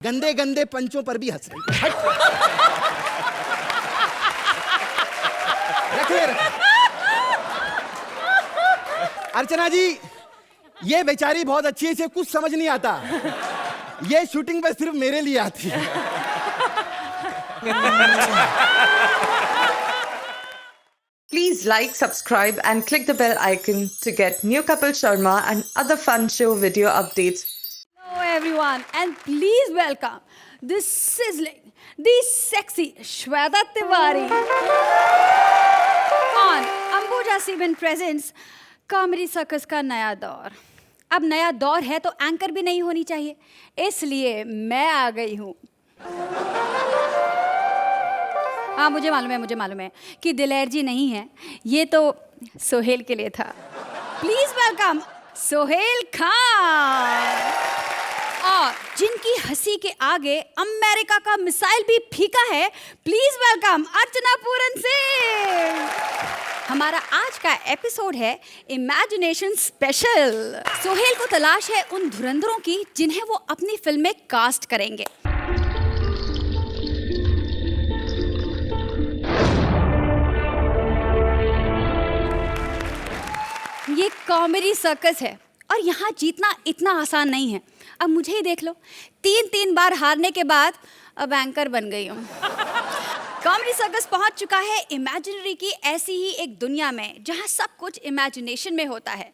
गंदे गंदे पंचों पर भी हंस रही है। रखिए अर्चना जी, ये बेचारी बहुत अच्छी है, इसे कुछ समझ नहीं आता। ये शूटिंग पे सिर्फ मेरे लिए आती है। Please like, subscribe and click the bell icon to get new Kapil Sharma and other fun show video updates. Hello everyone and please welcome the sizzling, the sexy Shweta Tiwari on Ambuja Cement presents Comedy Circus का नया दौर। अब नया दौर है तो anchor भी नहीं होनी चाहिए, इसलिए मैं आ गई हूँ। हाँ मुझे मालूम है कि दिलेर जी नहीं है, ये तो सोहेल के लिए था। प्लीज वेलकम सोहेल खान, और जिनकी हंसी के आगे अमेरिका का मिसाइल भी फीका है, प्लीज वेलकम अर्चना पूरन सिंह। हमारा आज का एपिसोड है इमेजिनेशन स्पेशल। सोहेल को तलाश है उन धुरंधरों की जिन्हें वो अपनी फिल्म में कास्ट करेंगे। ये कॉमेडी सर्कस है और यहाँ जीतना इतना आसान नहीं है। अब मुझे ही देख लो, 3 बार हारने के बाद अब एंकर बन गई हूँ। कॉमेडी सर्कस पहुँच चुका है इमेजिनरी की ऐसी ही एक दुनिया में जहाँ सब कुछ इमेजिनेशन में होता है।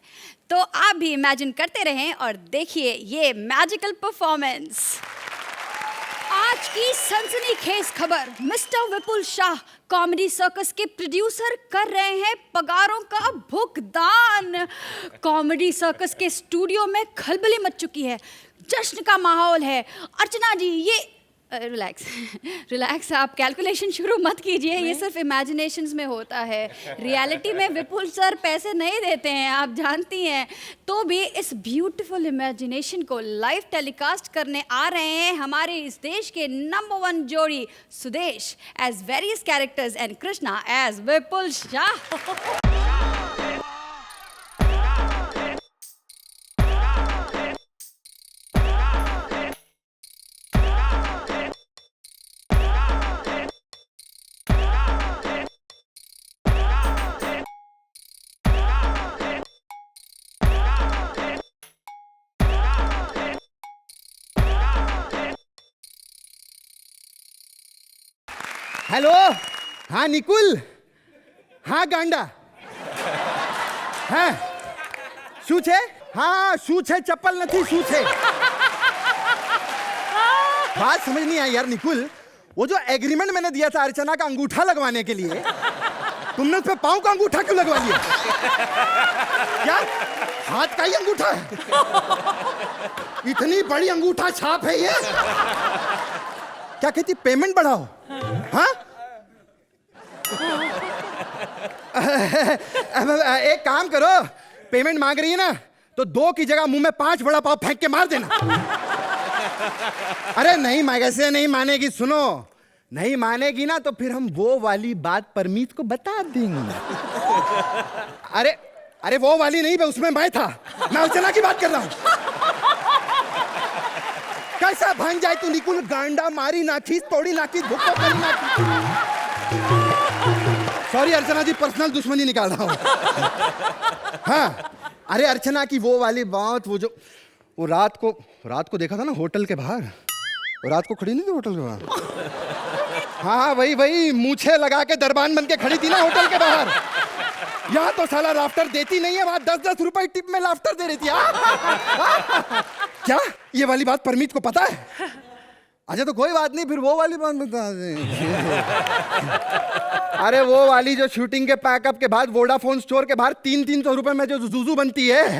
तो आप भी इमेजिन करते रहें और देखिए ये मैजिकल परफॉर्मेंस। आज की सनसनीखेज खबर, मिस्टर विपुल शाह कॉमेडी सर्कस के प्रोड्यूसर कर रहे हैं पगारों का भुगतान। कॉमेडी सर्कस के स्टूडियो में खलबली मच चुकी है, जश्न का माहौल है। अर्चना जी ये रिलैक्स आप कैलकुलेशन शुरू मत कीजिए, ये सिर्फ इमेजिनेशंस में होता है। रियलिटी में विपुल सर पैसे नहीं देते हैं, आप जानती हैं। तो भी इस ब्यूटीफुल इमेजिनेशन को लाइव टेलीकास्ट करने आ रहे हैं हमारे इस देश के नंबर 1 जोड़ी, Sudesh as various characters and Krishna as Vipul Shah. Hello, हाँ निकुल, हाँ गांडा, हाँ શું છે? हाँ શું છે, चप्पल नहीं શું છે? बात समझ नहीं आई यार निकुल। वो जो एग्रीमेंट मैंने दिया था अर्चना का अंगूठा लगवाने के लिए, तुमने उस पे पाँव का अंगूठा क्यों लगवा लिया? क्या हाथ का ही अंगूठा है? इतनी बड़ी अंगूठा छाप है ये। क्या कहती, पेमेंट बढ़ाओ? हाँ एक काम करो, पेमेंट मांग रही है ना तो 2 की जगह मुंह में 5 बड़ा पाव फेंक के मार देना। अरे नहीं, ऐसे नहीं मानेगी। सुनो, नहीं मानेगी ना तो फिर हम वो वाली बात परमीत को बता देंगे। अरे वो वाली नहीं, उसमें मैं था, मैं अर्चना की बात कर रहा हूं। कैसा भांग जाए तू निकुल, गांडा मारी नाखी, तोड़ी नाखी, भुक्को करी नाखी। सॉरी अर्चना जी, पर्सनल दुश्मनी निकाल रहा हूँ। हाँ, अरे अर्चना की वो वाली बात, वो रात को देखा था ना होटल के बाहर, रात को खड़ी नहीं थी होटल के बाहर। हाँ वही मूछे लगा के दरबान बन के खड़ी थी ना होटल के बाहर। यहाँ तो साला लाफ्टर देती नहीं है, वहां 10-10 रुपए टिप में लाफ्टर दे रही थी। क्या ये वाली बात परमीत को पता है? अच्छा तो कोई बात नहीं, फिर वो वाली बात बता दे। अरे वो वाली जो शूटिंग के पैकअप के बाद वोडाफोन स्टोर के बाहर 300 रुपए में जो जूजू बनती है,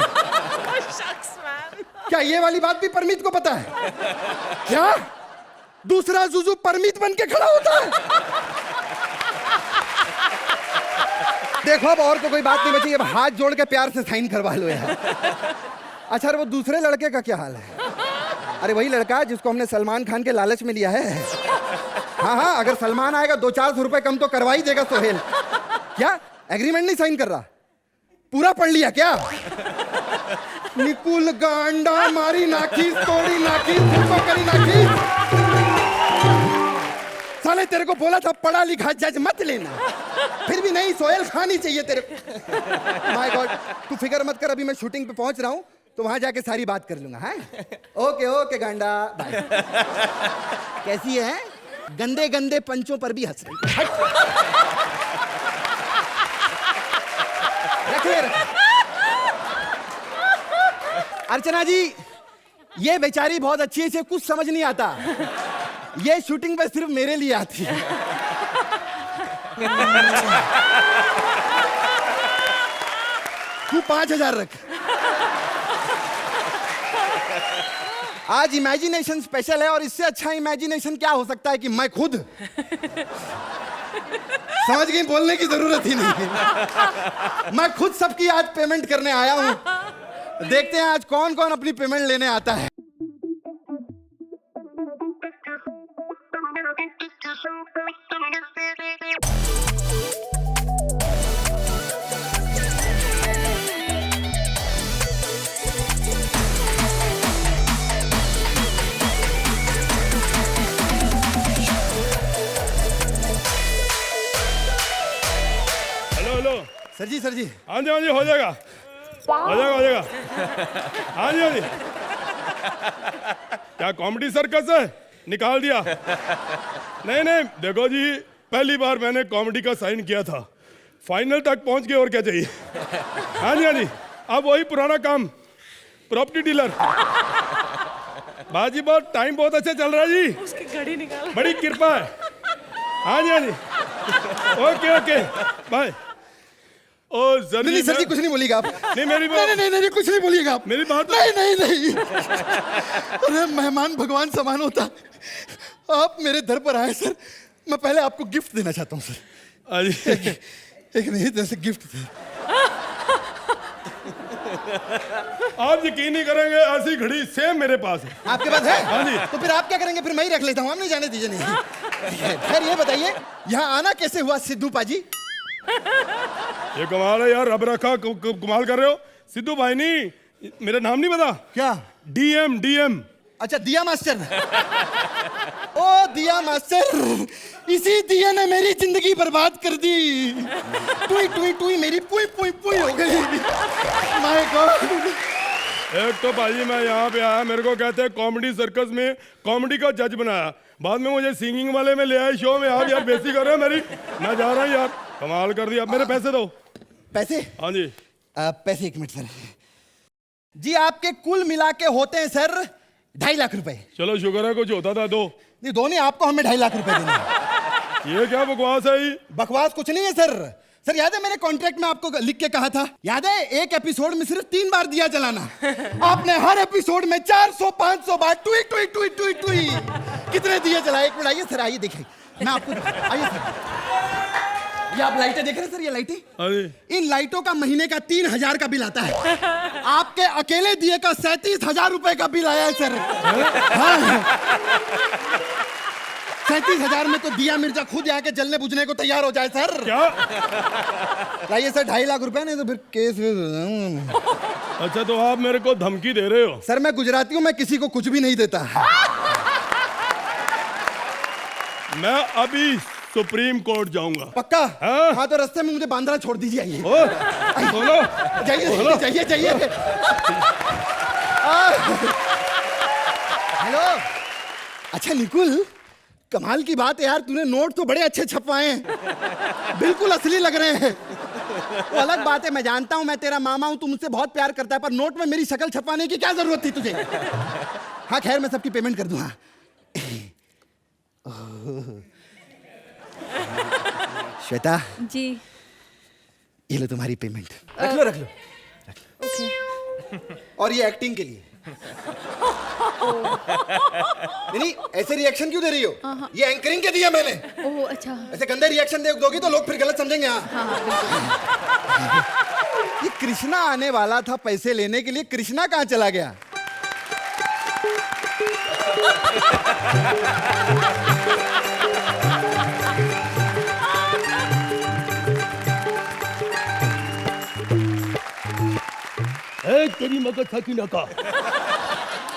क्या ये वाली बात भी परमीत को पता है? क्या दूसरा जूजू परमीत बन के खड़ा होता है? देखो अब और तो कोई बात नहीं बची, अब हाथ जोड़ के प्यार से साइन करवा लो यार। अच्छा वो दूसरे लड़के का क्या हाल है? अरे वही लड़का जिसको हमने सलमान खान के लालच में लिया है। हाँ, अगर सलमान आएगा 200-400 रुपए कम तो करवा ही देगा सोहेल। क्या एग्रीमेंट नहीं साइन कर रहा? पूरा पढ़ लिया क्या? निकुल गांडा मारी नाखी, तोड़ी नाखी, करी नाखी। साले तेरे को बोला था पढ़ा लिखा जज मत लेना, फिर भी नहीं, सोहेल खान ही चाहिए तेरे को। माय गॉड, तू फिक्र मत कर, अभी मैं शूटिंग पे पहुंच रहा हूँ तो वहां जाके सारी बात कर लूंगा। हाँ ओके ओके गांडा बाय। कैसी है? गंदे गंदे पंचों पर भी हंस रही है। रखिए अर्चना जी, ये बेचारी बहुत अच्छी है, इसे कुछ समझ नहीं आता, ये शूटिंग पे सिर्फ मेरे लिए आती है। तू 5,000 रख। आज इमेजिनेशन स्पेशल है और इससे अच्छा इमेजिनेशन क्या हो सकता है कि मैं खुद समझ गई, बोलने की जरूरत ही नहीं। मैं खुद सबकी आज पेमेंट करने आया हूं। देखते हैं आज कौन कौन अपनी पेमेंट लेने आता है। सर जी हाँ जी हो जाएगा, हो जाएगा। हाँ जी क्या कॉमेडी सर्कस है? निकाल दिया? नहीं देखो जी, पहली बार मैंने कॉमेडी का साइन किया था, फाइनल तक पहुंच गए, और क्या चाहिए। हाँ जी अब वही पुराना काम, प्रॉपर्टी डीलर। बाजी बहुत टाइम बहुत अच्छा चल रहा है जी, उसकी घड़ी निकाल, बड़ी कृपा है। हाँ जी ओके बाय। नहीं सर जी कुछ नहीं बोलिएगा आप। नहीं मेरी बात, नहीं कुछ नहीं बोलिएगा आप। मेरी बात नहीं। अरे मेहमान भगवान समान होता, आप मेरे दर पर आए सर, मैं पहले आपको गिफ्ट देना चाहता हूँ सर। एक नहीं जैसे गिफ्ट थे। आप यकीन नहीं करेंगे, ऐसी घड़ी सेम मेरे पास है। आपके पास है? हाँ जी। तो फिर आप क्या करेंगे? फिर मैं ही रख लेता हूँ, आप नहीं जाने दीजिए। नहीं खैर ये बताइए यहाँ आना कैसे हुआ सिद्धू पाजी? ये कमाल है यार, रब रखा कमाल कर रहे हो। सिद्धू भाई नहीं, मेरा नाम नहीं पता क्या? डीएम। अच्छा दिया मास्टर। ओ दिया मास्टर, इसी दिया ने मेरी जिंदगी बर्बाद कर दी। टुई मेरी पुई हो गई। My God. एक तो भाई मैं यहाँ पे आया, मेरे को कहते हैं कॉमेडी सर्कस में कॉमेडी का जज बनाया, बाद में मुझे सिंगिंग वाले में ले आए शो में। आप यार बेइज्जती कर रहे हो मेरी, मैं जा रहा हूँ यार, कमाल कर दिया। मेरे पैसे दो। पैसे? हाँ जी। पैसे 1 मिनट सर जी, आपके कुल मिला के होते हैं सर 2.5 लाख रुपए। चलो शुक्र है कुछ होता था। दो नहीं, दो नहीं, आपको हमें 2.5 लाख रुपए देने। ये क्या बकवास है? बकवास कुछ नहीं है सर याद है मैंने कॉन्ट्रैक्ट में आपको लिख के कहा था, याद है? एक एपिसोड में सिर्फ 3 बार दिया जलाना। आपने हर एपिसोड में 400-500 बार टुई। कितने दिए जलाए? एक मिनट आइए सर, आइए देखिए, मैं आपको आइए सर, ये आप लाइटें देख रहे हैं सर, ये लाइटें, इन लाइटों का महीने का 3,000 का बिल आता है। आपके अकेले दिए का 37,000 रुपए का बिल आया है सर। हाँ 37,000 में तो दिया मिर्जा खुद आके जलने बुझने को तैयार हो जाए सर। क्या? लाइए सर 2.5 लाख रुपए, नहीं तो फिर केस। अच्छा तो आप मेरे को धमकी दे रहे हो? सर मैं गुजराती हूँ, मैं किसी को कुछ भी नहीं देता। मैं अभी सुप्रीम कोर्ट जाऊंगा। पक्का? हाँ? हाँ तो रास्ते में मुझे बांद्रा छोड़ दीजिए। आइए बोलो, जाइए। हेलो। अच्छा निकुल, कमाल की बात है यार, तूने नोट तो बड़े अच्छे छपवाए हैं, बिल्कुल असली लग रहे हैं। वो अलग बात है, मैं जानता हूँ मैं तेरा मामा हूँ, तू मुझसे बहुत प्यार करता है, पर नोट में मेरी शक्ल छपवाने की क्या जरूरत थी तुझे? हाँ खैर मैं सबकी पेमेंट कर दूंगा। श्वेता जी, ये लो तुम्हारी पेमेंट। रख लो। ओके। और ये एक्टिंग के लिए। नहीं ऐसे रिएक्शन क्यों दे रही हो? ये एंकरिंग के दिया मैंने। ओह अच्छा। ऐसे गंदे रिएक्शन दोगी तो लोग फिर गलत समझेंगे। हाँ ये कृष्णा आने वाला था पैसे लेने के लिए, कृष्णा कहाँ चला गया? तेरी मगज था कि नका।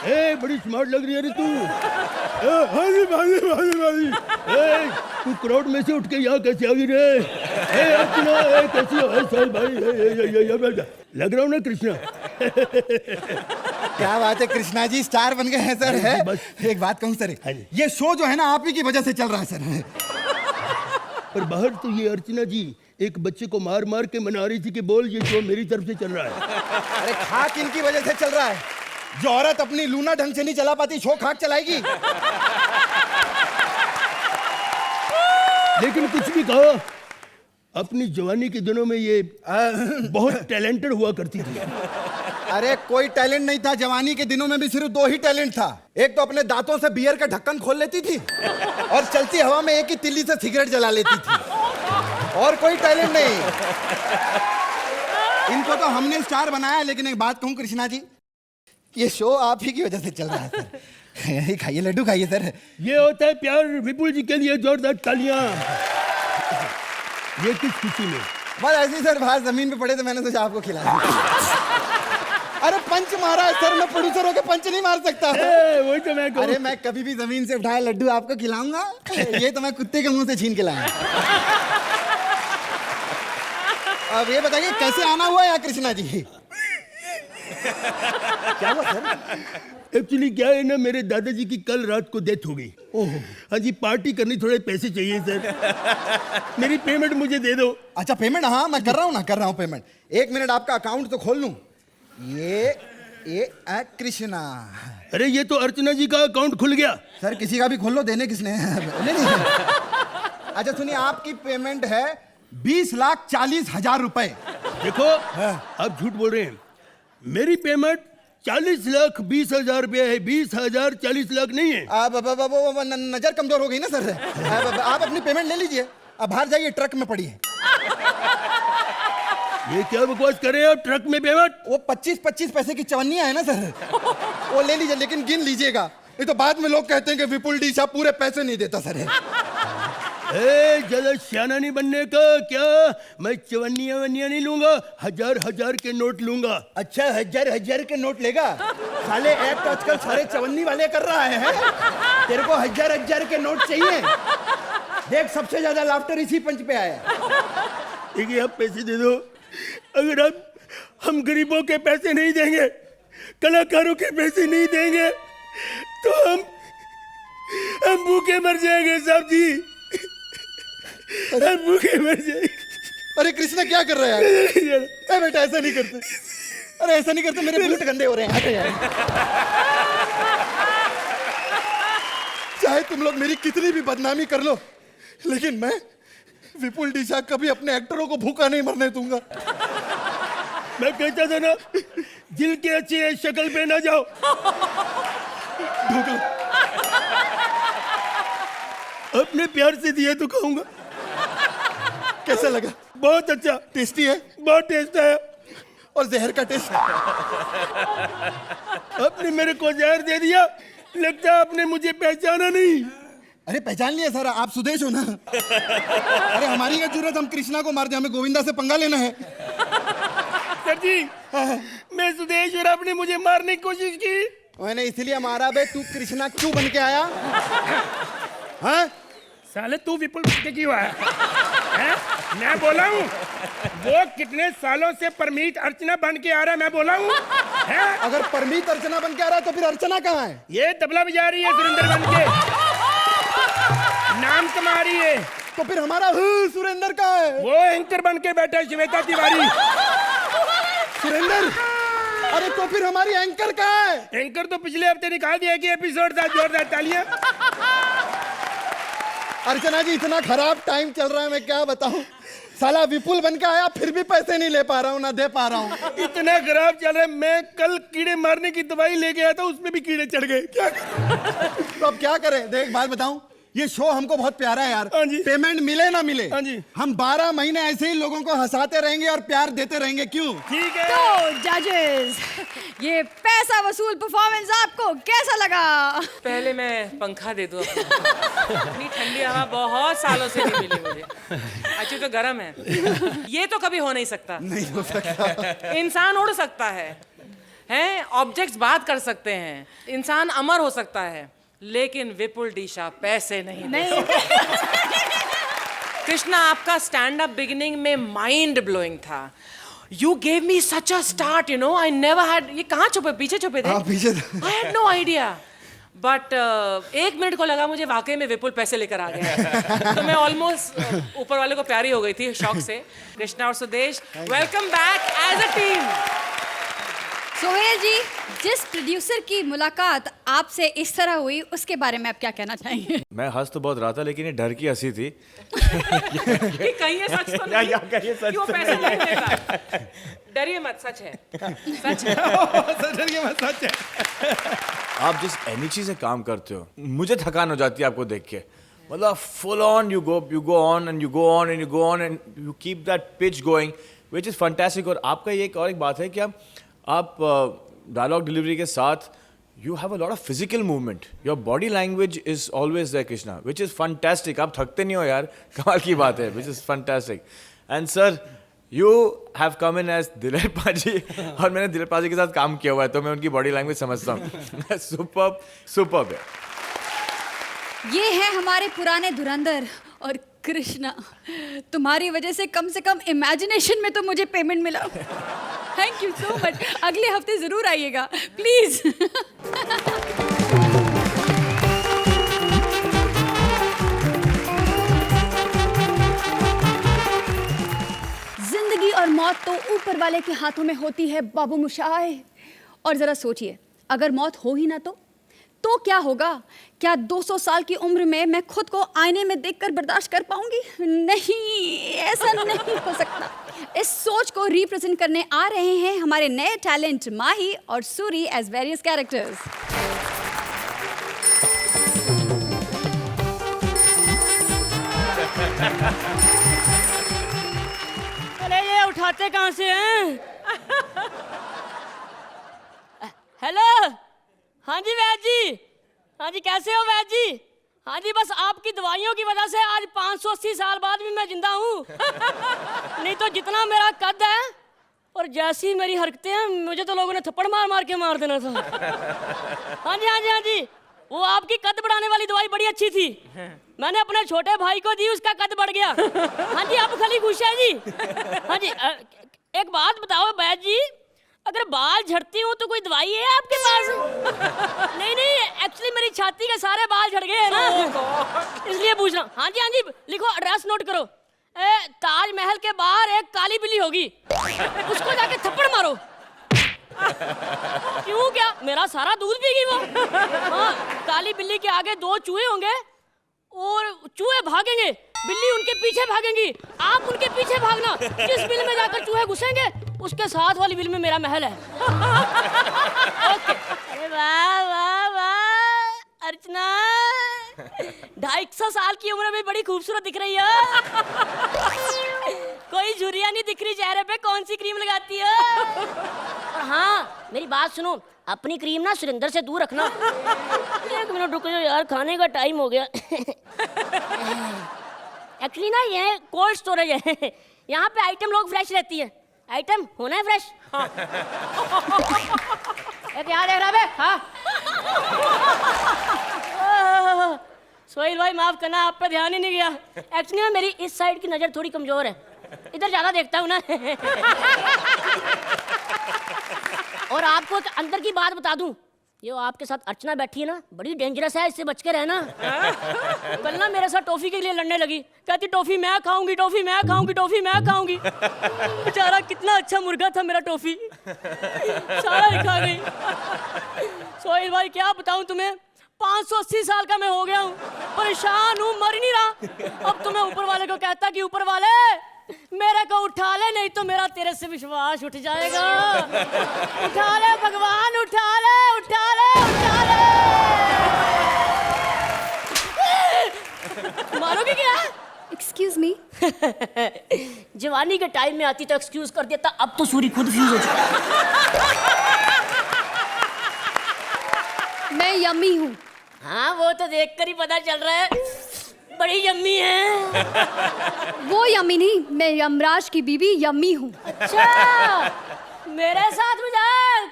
ए बड़ी स्मार्ट लग रही है रे तू। हाँ जी भाजी। तू क्राउड में से उठ के यहाँ कैसे आ गई रे? अर्चना कैसी हो? साहिल भाई लग रहा हूँ ना कृष्णा? क्या बात है कृष्णा जी, स्टार बन गए हैं सर। है बस। एक बात कहूँ सर, हाँ जी। ये शो जो है ना आप ही की वजह से चल रहा है सर। पर बाहर तो ये अर्चना जी एक बच्चे को मार मार के मना रही थी कि बोल ये शो मेरी तरफ से चल रहा है। अरे खाक इनकी वजह से चल रहा है। जो औरत अपनी लूना ढंग से नहीं चला पाती, शो खाक चलाएगी? लेकिन कुछ भी कहो, अपनी जवानी के दिनों में ये बहुत टैलेंटेड हुआ करती थी। अरे कोई टैलेंट नहीं था जवानी के दिनों में भी, सिर्फ 2 ही टैलेंट था। एक तो अपने दांतों से बियर का ढक्कन खोल लेती थी और चलती हवा में एक ही तिल्ली से सिगरेट जला लेती थी। और कोई टैलेंट नहीं। इनको तो हमने स्टार बनाया। लेकिन एक बात कहूं कृष्णा जी, ये शो आप ही की वजह से चल रहा है सर। खाइए लड्डू खाइए सर। ये होता है प्यार। विपुल जी के लिए जोरदार तालियां। ये किस खुशी में? बस ऐसे ही सर, बाहर जमीन पे पड़े तो मैंने सोचा आपको खिला दूं। अरे पंच मारा है सर, मैं प्रोड्यूसर होकर पंच नहीं मार सकता। वही तो मैं कहूं। अरे मैं कभी भी जमीन से उठाया लड्डू आपको खिलाऊंगा। ये तो मैं कुत्ते के मुंह से छीन के लाया। अब ये बताइए कैसे आना हुआ यहाँ कृष्णा जी? क्या हुआ सर? एक्चुअली क्या है ना, मेरे दादाजी की कल रात को डेथ हो गई। हाँ जी, पार्टी करनी, थोड़े पैसे चाहिए सर। मेरी पेमेंट मुझे दे दो। अच्छा पेमेंट, हाँ मैं कर रहा हूँ पेमेंट। 1 मिनट आपका अकाउंट तो खोल लूं। ये कृष्णा। अरे ये तो अर्चना जी का अकाउंट खुल गया। सर किसी का भी खोल लो, देने किसने? नहीं। अच्छा सुनिए, आपकी पेमेंट है 20,40,000 रुपए। देखो आप झूठ बोल रहे हैं। मेरी पेमेंट 40,20,000 रुपया है। 20,000 40 लाख नहीं है। नजर कमजोर हो गई ना सर। आप अपनी पेमेंट ले लीजिए, अब बाहर जाइए, ट्रक में पड़ी है। ये क्या बकवास कर रहे हैं आप? ट्रक में पेमेंट? वो 25-25 पैसे की चवन्नियां है ना सर, वो ले लीजिए, लेकिन गिन लीजिएगा। ये तो बाद में लोग कहते हैं कि विपुल डी साहब पूरे पैसे नहीं देता सर। ज्यादा सियाना नहीं बनने का। क्या मैं चवन्नियां नहीं लूंगा, 1000 के नोट लूंगा। अच्छा 1000 के नोट लेगा? साले एक्ट आजकल सारे चवन्नी वाले कर रहा है। तेरे को 1000 के नोट चाहिए? देख सबसे ज्यादा लाफ्टर इसी पंच पे आया। देखिए आप पैसे दे दो। अगर हम गरीबों के पैसे नहीं देंगे, कलाकारों के पैसे नहीं देंगे, तो हम भूखे मर जाएंगे साहब जी। हम भूखे मर जाएंगे। अरे कृष्णा क्या कर रहा है यार? बेटा ऐसा नहीं करते। अरे ऐसा नहीं करते, मेरे बूट गंदे हो रहे हैं। हटो यार। चाहे तुम लोग मेरी कितनी भी बदनामी कर लो, लेकिन मैं विपुल डी साहब कभी अपने एक्टरों को भूखा नहीं मरने दूंगा। मैं कहता था ना, दिल के अच्छे शक्ल पे ना जाओ। अपने प्यार से दिया तो खाऊंगा। कैसा लगा? बहुत अच्छा। टेस्टी है? बहुत टेस्ट है। और जहर का टेस्ट? आपने मेरे को जहर दे दिया। लगता है आपने मुझे पहचाना नहीं। अरे पहचान लिया सर, आप सुदेश हो ना। अरे हमारी क्या जरूरत, हम कृष्णा को मार दे, हमें गोविंदा से पंगा लेना है। सर जी मैं सुदेश और आपने मुझे मारने की कोशिश की। मैंने इसलिए मारा बे, तू कृष्णा क्यों बन के आया? हाँ साले तू विपुल के क्यों आया? मैं बोला हूँ वो कितने सालों से परमीत अर्चना बन के आ रहा है, मैं बोला हूँ। अगर परमीत अर्चना बन के आ रहा है तो फिर अर्चना कहाँ है? ये तबला बजा रही है सुरेंद्र बन के, नाम कमा रही है। तो फिर हमारा सुरेंद्र कहाँ है? वो एंकर बन के बैठा है, श्वेता तिवारी। सुरेंद्र? अरे तो फिर हमारी एंकर कहाँ है? एंकर तो पिछले हफ्ते निकाल दिया कि एपिसोड था। जोरदार तालियां। अर्चना जी इतना खराब टाइम चल रहा है, मैं क्या बताऊं। साला विपुल बन के आया, फिर भी पैसे नहीं ले पा रहा हूँ, ना दे पा रहा हूँ। इतना खराब चल रहा है। मैं कल कीड़े मारने की दवाई लेके आया था, उसमें भी कीड़े चढ़ गए। क्या तो अब क्या करें? देख बात बताऊं, ये शो हमको बहुत प्यारा है यार। हाँ जी। पेमेंट मिले ना मिले, हाँ जी, हम 12 महीने ऐसे ही लोगों को हंसाते रहेंगे और प्यार देते रहेंगे। क्यों? ठीक है। तो जजेस, ये पैसा वसूल परफॉर्मेंस आपको कैसा लगा? पहले मैं पंखा दे दूं। इतनी ठंडी हवा बहुत सालों से नहीं मिली मुझे। अच्छी तो गर्म है। ये तो कभी हो नहीं सकता। नहीं हो सकता। इंसान उड़ सकता है, हैं ऑब्जेक्ट्स बात कर सकते हैं, इंसान अमर हो सकता है, लेकिन विपुल डीशा पैसे नहीं। कृष्णा, आपका स्टैंड अप बिगिनिंग में माइंड ब्लोइंग था। You gave me such a start, you know. I never had. ये कहाँ छुपे? पीछे छुपे थे? हाँ, पीछे। I had no idea. But 1 minute को लगा मुझे वाकई में विपुल पैसे लेकर आ गया। तो मैं ऑलमोस्ट ऊपर वाले को प्यारी हो गई थी शौक से। कृष्णा और Sudesh, welcome back as a team. Sohail ji, जिस प्रोड्यूसर की मुलाकात आपसे इस तरह हुई उसके बारे में आप क्या कहना चाहेंगे? मैं हंस तो बहुत रहा था, लेकिन ये डर की हंसी थी। कि कहीं ये सच तो नहीं कि वो पैसे नहीं देता। डरिए मत, सच है, सच है। सच है। आप जिस एनर्जी से काम करते हो, मुझे थकान हो जाती है आपको देख के। मतलब full on you go on and you go on and you go on and you keep that pitch going, which is fantastic. और आपका ये एक बात है कि आप डायलॉग डिलीवरी के साथ you have a lot of physical movement. Your body language is always there, Krishna, which is fantastic. आप थकते नहीं हो यार, कमाल की बात है, which is fantastic. And sir, you have come in as दिलेर पाजी, और मैंने दिलेर पाजी के साथ काम किया हुआ है, तो मैं उनकी बॉडी लैंग्वेज समझता हूँ। सुपर्ब है। ये है हमारे पुराने धुरंधर और कृष्णा। तुम्हारी वजह से कम इमेजिनेशन में तो मुझे पेमेंट मिला। Thank you so much. अगले हफ्ते जरूर आइएगा प्लीज। जिंदगी और मौत तो ऊपर वाले के हाथों में होती है बाबू मुशाए। और जरा सोचिए, अगर मौत हो ही ना तो क्या होगा? क्या 200 साल की उम्र में मैं खुद को आईने में देखकर बर्दाश्त कर पाऊंगी? नहीं, ऐसा नहीं हो सकता। इस सोच को रिप्रेजेंट करने आ रहे हैं हमारे नए टैलेंट माही और सूरी एज वेरियस कैरेक्टर्स। अरे ये उठाते कहाँ से हैं? हेलो, हाँ जी वैद जी, हाँ जी कैसे हो वैद जी? हाँ जी, बस आपकी दवाइयों की वजह से आज 580 साल बाद भी मैं जिंदा हूँ। नहीं तो जितना मेरा कद है और जैसी मेरी हरकतें हैं, मुझे तो लोगों ने थप्पड़ मार के मार देना था। हाँ जी हाँ जी हाँ जी, वो आपकी कद बढ़ाने वाली दवाई बड़ी अच्छी थी, मैंने अपने छोटे भाई को दी, उसका कद बढ़ गया। हाँ जी, आप खाली खुश है जी? हाँ जी, एक बात बताओ वैद जी, अगर बाल झड़ती हूँ तो कोई दवाई है आपके पास? नहीं, एक्चुअली मेरी छाती के सारे बाल झड़ गए हैं ना, इसलिए पूछ रहा हूँ। हाँ जी, लिखो, एड्रेस नोट करो। ताजमहल के बाहर एक काली बिल्ली होगी, उसको जाके थप्पड़ मारो। क्यों, क्या मेरा सारा दूध पीगी वो? हाँ, काली बिल्ली के आगे 2 चूहे होंगे और चूहे भागेंगे, बिल्ली उनके पीछे भागेंगी, आप उनके पीछे भागना। जिस बिल में जाकर चूहे घुसेंगे उसके साथ वाली बिल में मेरा महल है। ओके। अरे वाह वाह वाह अर्चना, 250 साल की उम्र में बड़ी खूबसूरत दिख रही है। कोई झुर्रियां नहीं दिख रही चेहरे पे, कौन सी क्रीम लगाती है? और हाँ, मेरी बात सुनो, अपनी क्रीम ना सुरेंद्र से दूर रखना। 1 मिनट रुको यार, खाने का टाइम हो गया। एक्चुअली ना ये कोल्ड स्टोरेज है, यहाँ पे आइटम लोग फ्रेश रहती है। आइटम होना है फ्रेश। हाँ। क्या देख रहा है? हाँ। सोहेल भाई माफ करना, आप पे ध्यान ही नहीं गया। एक्चुअली मेरी इस साइड की नजर थोड़ी कमजोर है, इधर ज्यादा देखता हूँ ना। और आपको एक अंदर की बात बता दूं, ये आपके साथ अर्चना बैठी है ना, बड़ी डेंजरस है, इससे बच के रहना। कल ना मेरे साथ टॉफी के लिए लड़ने लगी, कहती टॉफी मैं खाऊंगी, टॉफी मैं खाऊंगी, टॉफी मैं खाऊंगी। बेचारा कितना अच्छा मुर्गा था मेरा टॉफी, सारा ही खा गई। सोहेल भाई क्या बताऊं तुम्हें, 580 साल का मैं हो गया हूँ, परेशान हूँ, मर ही नहीं रहा। अब तो मैं ऊपर वाले को कहता कि ऊपर वाले मेरे को उठा ले, नहीं तो मेरा तेरे से विश्वास उठ जाएगा। उठा ले भगवान, उठा ले, उठा ले, उठा ले। मारोगे क्या? Excuse me. जवानी के टाइम में आती तो एक्सक्यूज कर देता, अब तो सूरी खुद फ्यूज हो चुका। मैं यम्मी हूँ। हाँ, वो तो देखकर ही पता चल रहा है, बड़ी यम्मी है। वो यम्मी नहीं, मैं यमराज की बीवी यम्मी हूँ। अच्छा, मेरे साथ मजाक।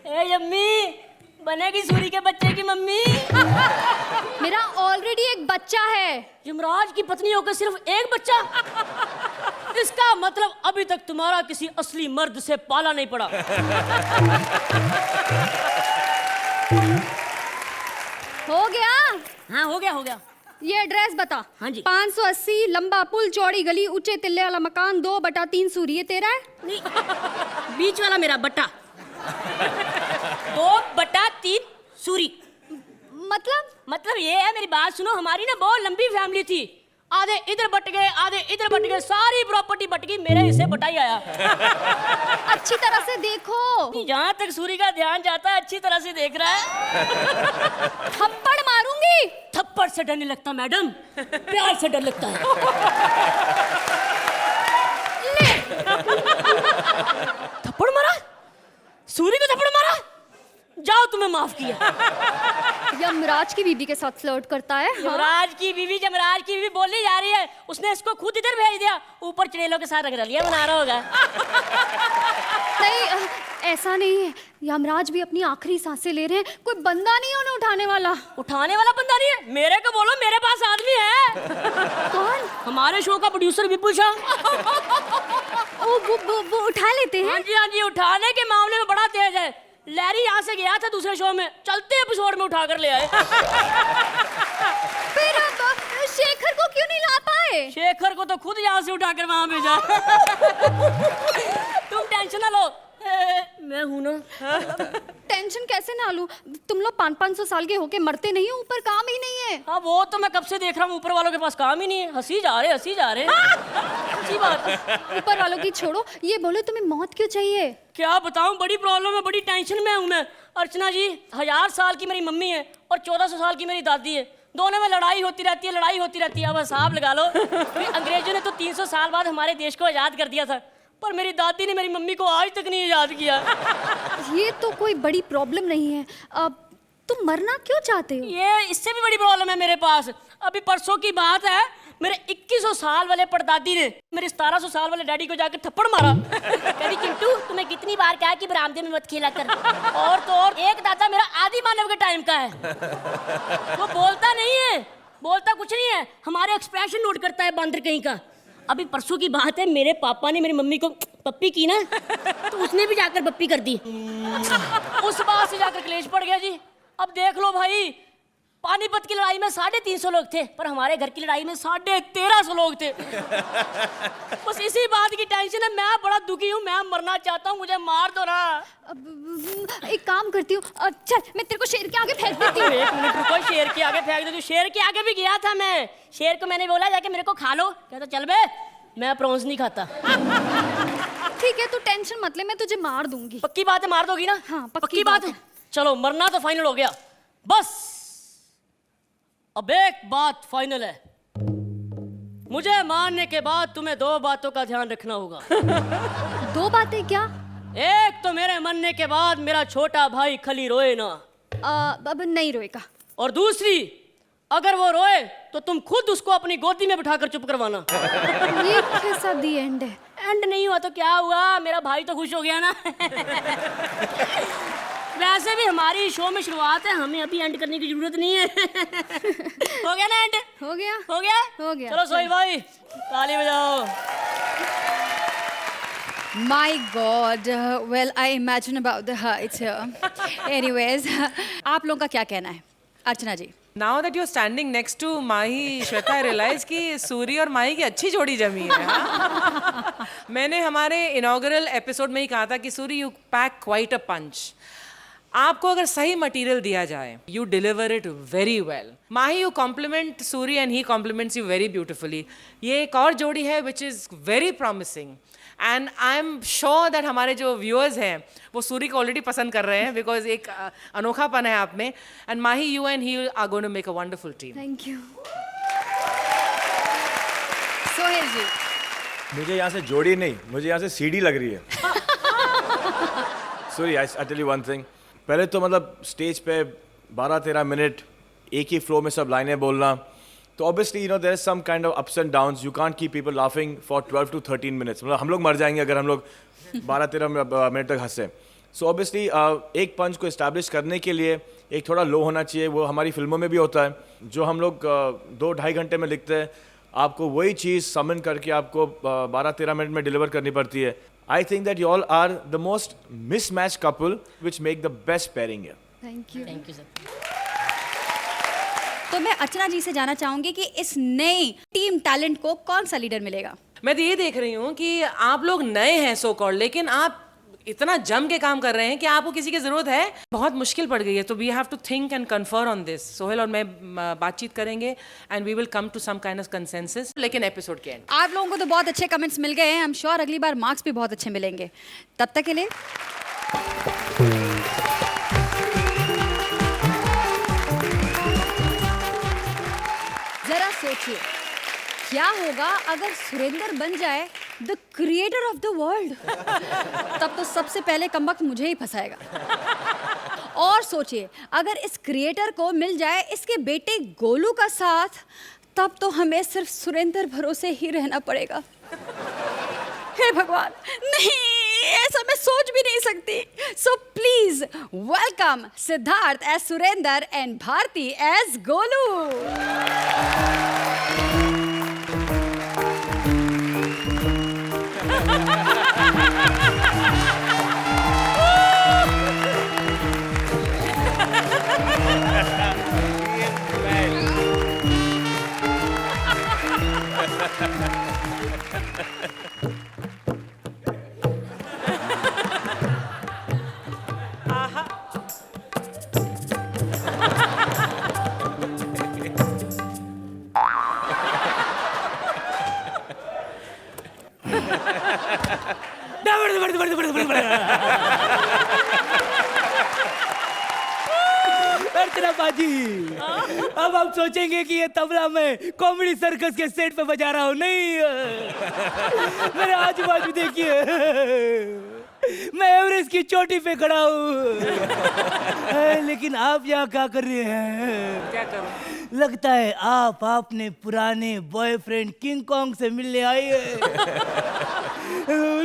ए यम्मी, बनेगी सूरी के बच्चे की मम्मी। मेरा ऑलरेडी एक बच्चा है। यमराज की पत्नी होकर सिर्फ एक बच्चा? इसका मतलब अभी तक तुम्हारा किसी असली मर्द से पाला नहीं पड़ा। हो गया? हाँ हो गया, हो गया। ये एड्रेस बता। हाँ जी। 580 लंबा पुल, चौड़ी गली, ऊंचे तिल्ले वाला मकान, 2/3 सूरी। ये तेरा है? नहीं, बीच वाला मेरा बट्टा। 2/3 सूरी। मतलब ये है, मेरी बात सुनो, हमारी ना बहुत लंबी फैमिली थी। आधे इधर बट गए, आधे इधर बट गए, सारी प्रॉपर्टी बट गई, मेरे हिस्से बटाई आया। अच्छी तरह से देखो। जहाँ तक सूरी का ध्यान जाता है अच्छी तरह से देख रहा है। थप्पड़ मारूंगी। थप्पड़ से डर नहीं लगता मैडम, प्यार से डर लगता है। थप्पड़ मारा? सूरी को थप्पड़ मारा? जाओ, तुम्हें माफ किया। यमराज की बीवी के साथ फ्लर्ट करता है। यमराज की बीवी बोलने जा रही है, उसने इसको खुद इधर भेज दिया, ऊपर चड़ेलों के साथ रंगरलिया बना रहा होगा। नहीं, ऐसा नहीं है। यमराज भी अपनी आखिरी सांसें ले रहे हैं, कोई बंदा नहीं है उन्हें उठाने वाला। उठाने वाला बंदा नहीं है? मेरे को बोलो, मेरे पास आदमी है। कौन? हमारे शो का प्रोड्यूसर विपुल शाह। वो उठा लेते हैं। हाँ जी, उठाने के मामले में बड़ा तेज है। लैरी यहाँ से गया था दूसरे शो में, चलते एपिसोड में उठा कर ले आए। फिर अब शेखर को क्यों नहीं ला पाए? शेखर को तो खुद यहाँ से उठाकर वहां भेजा। तुम टेंशन ना लो, मैं हूं ना। टेंशन कैसे ना लूं? तुम लोग 500 साल के होके मरते नहीं हो, ऊपर काम ही नहीं है। हाँ वो तो मैं कब से देख रहा हूँ, ऊपर वालों के पास काम ही नहीं है। हंसी जा रहे अच्छी बात है। ऊपर वालों की छोड़ो, ये बोलो तुम्हें मौत क्यों चाहिए? क्या बताऊं, बड़ी प्रॉब्लम है, बड़ी टेंशन में हूं मैं। अर्चना जी, 1000 साल की मेरी मम्मी है और 1400 साल की मेरी दादी है। दोनों में लड़ाई होती रहती है। अब हिसाब लगा लो, अंग्रेजों ने तो 300 साल बाद हमारे देश को आजाद कर दिया था, पर मेरी दादी ने मेरी मम्मी को आज तक नहीं आजाद किया। ये तो कोई बड़ी प्रॉब्लम नहीं है। अब तुम मरना क्यों चाहते हो? ये इससे भी बड़ी प्रॉब्लम है मेरे पास। अभी परसों की बात है, मेरे 2100 साल वाले परदादी ने मेरे 1700 साल वाले डैडी को जाकर थप्पड़ मारा। कहती, चिंटू तुम्हें कितनी बार कहा कि बरामदे में मत खेला कर। और तो और एक दादा मेरा आदि मानव के टाइम का है। वो बोलता नहीं है, बोलता कुछ नहीं है, हमारे एक्सप्रेशन नोट करता है, बंदर कहीं का। अभी परसों की बात है, मेरे पापा ने मेरी मम्मी को पप्पी की ना, तो उसने भी जाकर पप्पी कर दी। उस बात से जाकर क्लेश पड़ गया जी। अब देख लो भाई, पानीपत की लड़ाई में 350 लोग थे, पर हमारे घर की लड़ाई में 1350 लोग थे। बस इसी बात की टेंशन है, मैं बड़ा दुखी हूँ, मैं मरना चाहता हूँ, मुझे मार दो ना। एक काम करती हूँ, चल मैं तेरे को शेर के आगे फेंक देती हूँ। 1 मिनट रुको, शेर के आगे फेंक दे। शेर के आगे भी गया था मैं, शेर को मैंने बोला जाके मेरे को खा लो, कहता चल बे, मैं प्रॉन्स नहीं खाता। ठीक है, तू टेंशन मत ले, मैं तुझे मार दूंगी। पक्की बात है, मार दोगी ना? हाँ, पक्की बात है। चलो, मरना तो फाइनल हो गया। बस अब एक बात फाइनल है, मुझे मारने के बाद तुम्हें 2 बातों का ध्यान रखना होगा। 2 बातें क्या? एक तो मेरे मरने के बाद मेरा छोटा भाई खली रोए ना। अब नहीं रोएगा। और दूसरी, अगर वो रोए तो तुम खुद उसको अपनी गोदी में बिठाकर चुप करवाना। ये कैसा दी एंड है? एंड नहीं हुआ तो क्या हुआ, मेरा भाई तो खुश हो गया ना। वैसे भी हमारी शो में शुरुआत है, हमें अभी एंड करने की जरूरत नहीं है। हो गया ना एंड? हो गया। हो गया? हो गया। चलो सोहेल भाई, ताली बजाओ। My God, well I imagine about the heights here. Anyways, आप लोगों का क्या कहना है? अर्चना जी। Now that you're standing next to Mahi, Shweta, I realize कि सूरी और माही की अच्छी जोड़ी जमी है। हाँ? मैंने हमारे इनॉग्रल एपिसोड में ही कहा था कि Suri you pack quite a punch. आपको अगर सही मटेरियल दिया जाए, you deliver it very well. Mahi, you complement Suri and he compliments you very beautifully. ये एक और जोड़ी है which is very promising, and I am sure that हमारे जो व्यूअर्स हैं वो सूरी को ऑलरेडी पसंद कर रहे हैं, बिकॉज एक अनोखापन है आप में। And Mahi, you and he are going to make a wonderful team. Thank you. Sohail ji. मुझे यहाँ से जोड़ी नहीं, मुझे यहाँ से सीडी लग रही है। Sorry, I tell you one thing. पहले तो मतलब स्टेज पे 12-13 मिनट एक ही फ्लो में सब लाइनें बोलना, तो obviously you know there is some kind of ups and downs. You can't keep people laughing for 12 to 13 minutes. मतलब हम लोग मर जाएंगे अगर हम लोग 12-13 मिनट तक हंसे। सो ऑब्वियसली एक पंच को इस्टेब्लिश करने के लिए एक थोड़ा लो होना चाहिए, वो हमारी फिल्मों में भी होता है। जो हम लोग 2-2.5 घंटे में लिखते हैं, आपको वही चीज़ समन करके आपको 12-13 मिनट में डिलीवर करनी पड़ती है। I think that you all are the most mismatch couple which make the best pairing. Thank you. Thank you sir. तो मैं अर्चना जी से जानना चाहूंगी कि इस नई टीम टैलेंट को कौन सा लीडर मिलेगा? मैं तो ये देख रही हूँ कि आप लोग नए हैं सो कॉल्ड, लेकिन आप इतना जम के काम कर रहे हैं कि आपको किसी की जरूरत है, बहुत मुश्किल पड़ गई है। तो we have to think and confirm on this. Sohail और मैं बातचीत करेंगे and we will come to some kind of consensus, लेकिन एपिसोड के एंड। आप लोगों को तो बहुत अच्छे कमेंट्स मिल गए हैं, आई एम श्योर अगली बार मार्क्स भी बहुत अच्छे मिलेंगे। तब तक के लिए जरा सोचिए, क्या होगा अगर सुरेंद्र बन जाए the creator of the world? तब तो सबसे पहले कमबख्त मुझे ही फंसाएगा। और सोचिए, अगर इस क्रिएटर को मिल जाए इसके बेटे गोलू का साथ, तब तो हमें सिर्फ सुरेंद्र भरोसे ही रहना पड़ेगा। हे भगवान, नहीं, ऐसा मैं सोच भी नहीं सकती। So please welcome Siddharth as Surendra and Bharti as Golu. Archana बाजी, अब आप सोचेंगे कि ये तबला मैं कॉमेडी सर्कस के सेट पे बजा रहा हूँ। नहीं, मेरे आजू बाजू देखिए, मैं एवरेस्ट की चोटी पे खड़ा हूँ। लेकिन आप यहाँ क्या कर रहे हैं? क्या करूं? लगता है आप अपने पुराने बॉयफ्रेंड किंग कॉन्ग से मिलने आई है।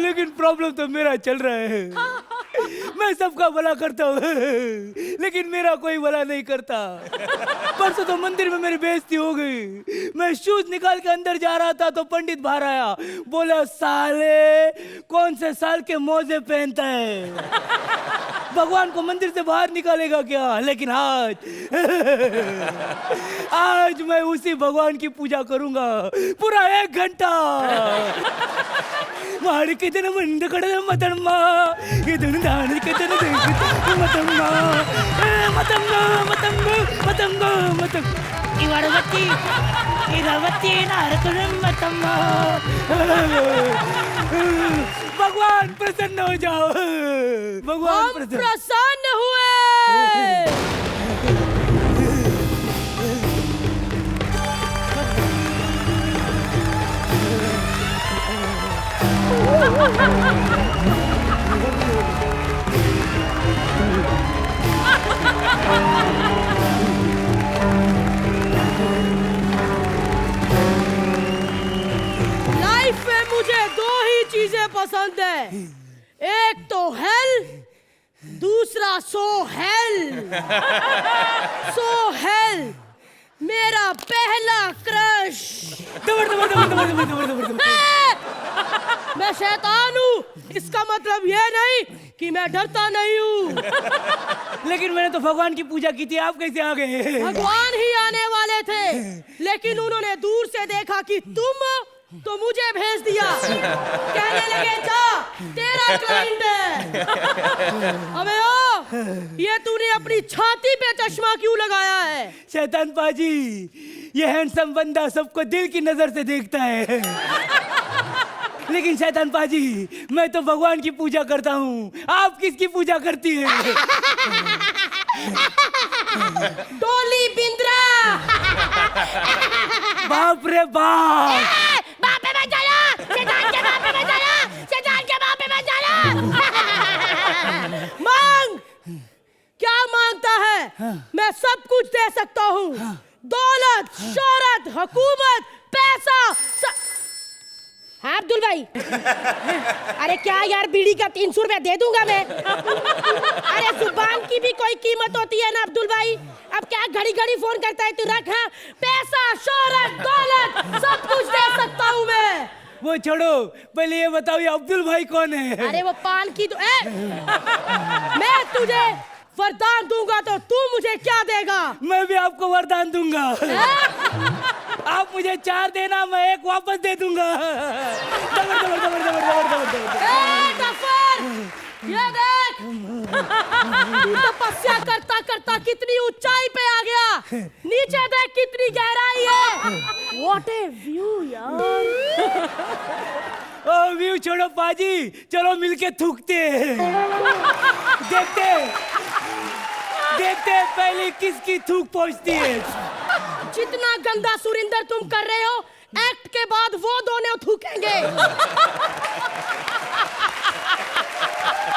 लेकिन प्रॉब्लम तो मेरा चल रहा है। मैं सबका भला करता हूँ, लेकिन मेरा कोई भला नहीं करता। परसों तो मंदिर में मेरी बेइज्जती हो गई। मैं शूज निकाल के अंदर जा रहा था तो पंडित बाहर आया, बोला साले कौन से साल के मोजे पहनता है, भगवान को मंदिर से बाहर निकालेगा क्या? लेकिन आज मैं उसी भगवान की पूजा करूंगा पूरा 1 घंटा। मारी कितने मंद कड़े मतम्मा, कितने दाने कितने मतम्मा, मतम्मा मतम्मा मतम्मा मतम इवारवती इरावती नारकुल मतम्मा। भगवान प्रसन्न हो जाओ, भगवान प्रसन्न हुए। लाइफ में मुझे 2 ही चीजें पसंद है, एक तो हेल, दूसरा सो हेल। सो हेल मेरा पहला क्रश। मैं शैतान हूँ, इसका मतलब ये नहीं कि मैं डरता नहीं हूँ। लेकिन मैंने तो भगवान की पूजा की थी, आप कैसे आ गए? भगवान ही आने वाले थे, लेकिन उन्होंने दूर से देखा कि तुम, तो मुझे भेज दिया। कहने लगे जा, तेरा क्लाइंट है। अबे ओ, ये तूने अपनी छाती पे चश्मा क्यों लगाया है? शैतान पाजी, ये हैंडसम बंदा सबको दिल की नजर से देखता है। लेकिन शैतान पाजी, मैं तो भगवान की पूजा करता हूँ, आप किसकी पूजा करती है? डोली बिंद्रा। बाप रे बाप, बाप पे मत जाना, शैतान के बाप पे मत जाना, शैतान के बाप पे मत जाना। मांग, क्या मांगता है? मैं सब कुछ दे सकता हूँ, दौलत, शोहरत, हुकूमत, पैसा। हाँ अब्दुल भाई। अरे क्या यार, बीड़ी का 300 रुपया दे दूंगा मैं। अरे जुबान की भी कोई कीमत होती है ना अब्दुल भाई। अब क्या घड़ी घड़ी फोन करता है तू? रख, हाँ, पैसा, शोहरत, दौलत सब कुछ दे सकता हूँ मैं। वो छोड़ो, पहले ये बताओ ये अब्दुल भाई कौन है? अरे वो पान की तो मैं तुझे वरदान दूंगा तो तू मुझे क्या देगा? मैं भी आपको वरदान दूंगा। आप मुझे 4 देना, मैं 1 वापस दे दूंगा। दबर दबर दबर दबर दबर दबर दबर। डफर, ये देख, तपस्या करता करता कितनी ऊंचाई पे आ गया। नीचे देख कितनी गहराई है। What a view यार। ओ व्यू छोड़ो पाजी, चलो मिलके थूकते हैं। देखते पहले किसकी थूक पहुंचती है। जितना गंदा सुरिंदर तुम कर रहे हो, एक्ट के बाद वो दोनों थूकेंगे।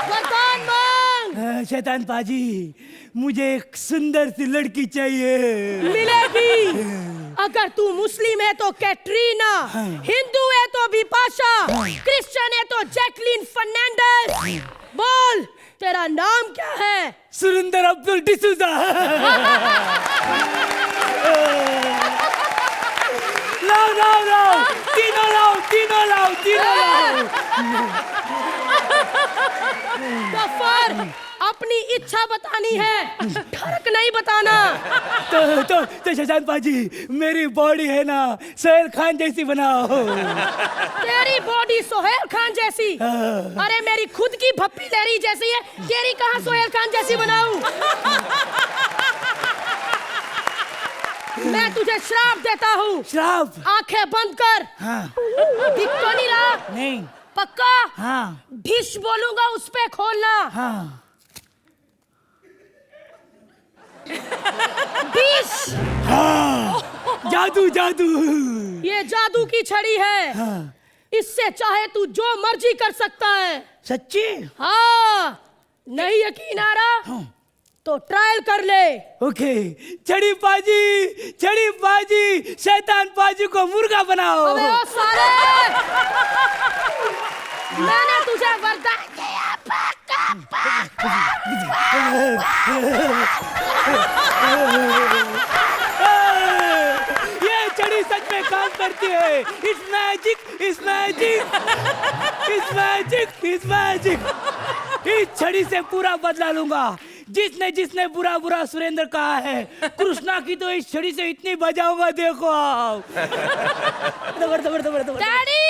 वरदान मांग। शैतान पाजी, मुझे एक सुंदर सी लड़की चाहिए। मिलेगी। अगर तू मुस्लिम है तो कैटरीना, हिंदू है तो बिपाशा, क्रिश्चियन है तो जैकलिन फर्नांडिस। बोल, तेरा नाम क्या है? सुरिंदर अब्दुल डिसूजा। लाओ, तीनों लाओ। गफ्फार, अपनी इच्छा बतानी है, ठरक नहीं बताना। तो शैतान पाजी, मेरी बॉडी है ना सोहेल खान जैसी बनाओ। तेरी बॉडी सोहेल खान जैसी? अरे मेरी खुद की भप्पी लहरी जैसी है, तेरी कहाँ सोहेल खान जैसी बनाऊं? मैं तुझे श्राप देता हूँ। श्राप? आंखें बंद कर। हाँ। दिख तो नहीं रहा? नहीं। पक्का? हाँ। डिश बोलूंगा उस पे खोलना। हाँ। डिश। हाँ। जादू। ये जादू की छड़ी है। हाँ। इससे चाहे तू जो मर्जी कर सकता है। सच्ची? हाँ। नहीं यकीन आ रहा? हाँ। तो ट्रायल कर ले। ओके। छड़ी पाजी, शैतान पाजी को मुर्गा बनाओ। अबे ओ साले, मैंने तुझे वरदान दिया। ये छड़ी सच में काम करती है। It's magic. इस छड़ी से पूरा बदला लूंगा। जिसने बुरा सुरेंद्र कहा है, कृष्णा की तो इस छड़ी से इतनी बजाऊंगा, देखो आप। दबर। डैडी।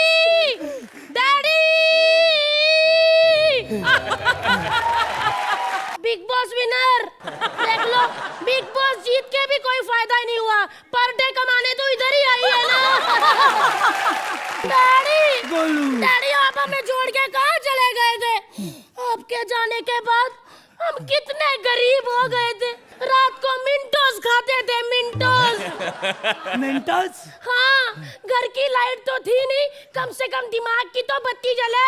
बिग बॉस विनर, देख लो, बिग बॉस जीत के भी कोई फायदा ही नहीं हुआ। पर डे कमाने तो इधर ही आई है ना। डैडी, आप हमें छोड़ के कहाँ चले गए थे? आपके जाने के बाद हम कितने गरीब हो गए थे। रात को मिंटोस खाते थे, मिंटोस? हाँ, घर की लाइट तो थी नहीं, कम से कम दिमाग की तो बत्ती जले।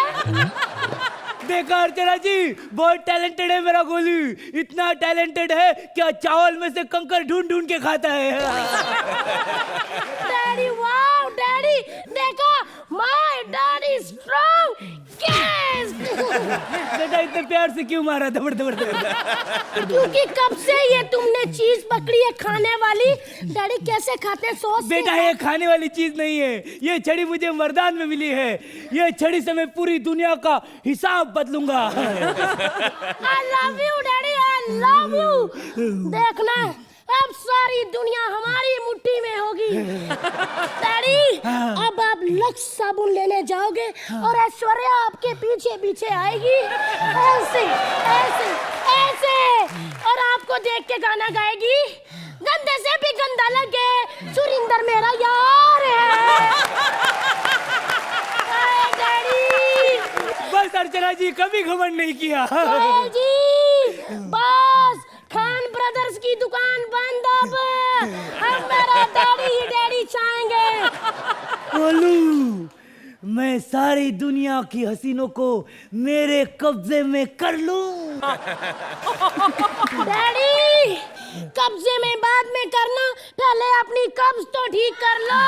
देखा अर्चना जी, बहुत टैलेंटेड है मेरा गोलू। इतना टैलेंटेड है क्या चावल में से कंकर ढूंढ के खाता है। डैडी, वाओ डैडी, देखो, माय डैडी स्ट्रांग। यस। बेटा इतने प्यार से क्यों मारा? दबर। क्योंकि कब से ये तुमने चीज पकड़ी है खाने वाली। डैडी कैसे खाते सॉस? बेटा ये खाने वाली चीज नहीं है, ये छड़ी मुझे वरदान में मिली है। ये छड़ी से मैं पूरी दुनिया का हिसाब बदलूंगा। I love you daddy, I love you। देखना, अब सारी दुनिया हमारी मुट्ठी में होगी। डैडी, अब आप लक्स साबुन लेने जाओगे और ऐश्वर्या आपके पीछे पीछे आएगी, ऐसे ऐसे ऐसे, और आपको देख के गाना गाएगी, गंदे से भी गंदा लगे, सुरिंदर मेरा यार है। डैडी, बस अर्चना जी, कभी घमंड नहीं किया। जी, बस खान ब्रदर्स की दुकान बंद। अब हम मेरा डैडी चाहेंगे। बोलू, मैं सारी दुनिया की हसीनों को मेरे कब्जे में कर लूं। डैडी, कब्जे में बाद में करना, पहले अपनी कब्ज तो ठीक कर लो।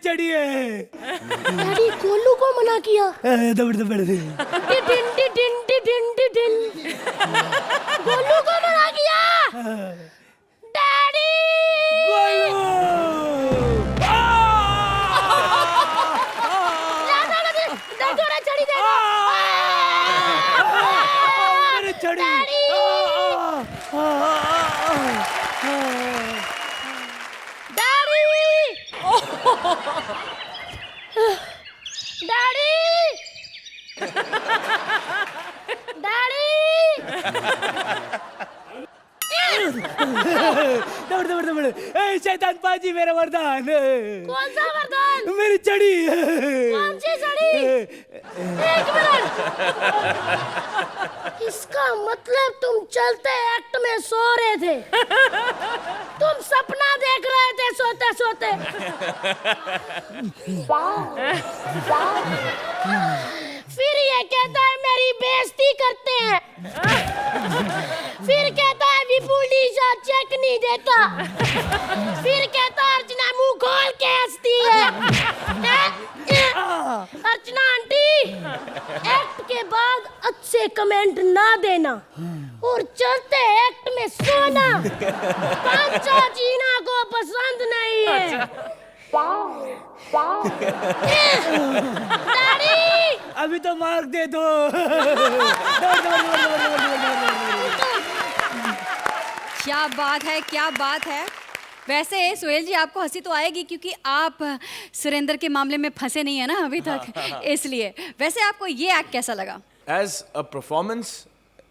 चढ़ी है। डैडी गोलू को मना किया। दबड़ दबड़ टिटिन टिटिन टिटिन टिटिन। गोलू को मना किया। डैडी देखो ना चढ़ी देखो। मेरी चढ़ी। डैडी डैडी डैडी दबड़ दबड़ दबड़। ए शैतान पाजी मेरा वरदान। कौन सा वरदान? मेरी चढ़ी। कौन सी चढ़ी? एक मिनट। इसका मतलब तुम चलते एक्ट में सो रहे थे। तुम सपना देख रहे थे सोते सोते। फिर ये कहता है मेरी बेइज्जती करते हैं। फिर कहता है विपुल डीजा चेक नहीं देता। फिर कहता है अर्चना मुंह खोल के हंसती है। अर्चना आंटी, एक्ट के बाद अच्छे कमेंट ना देना और चलते एक्ट में सोना पंचा जीना को पसंद नहीं है। डैडी अभी तो मार्क दे दो। क्या बात है, क्या बात है। वैसे सुहेल जी आपको हंसी तो आएगी क्योंकि आप सुरेंद्र के मामले में फंसे नहीं है ना अभी तक, इसलिए। वैसे आपको ये एक्ट कैसा लगा? As a performance,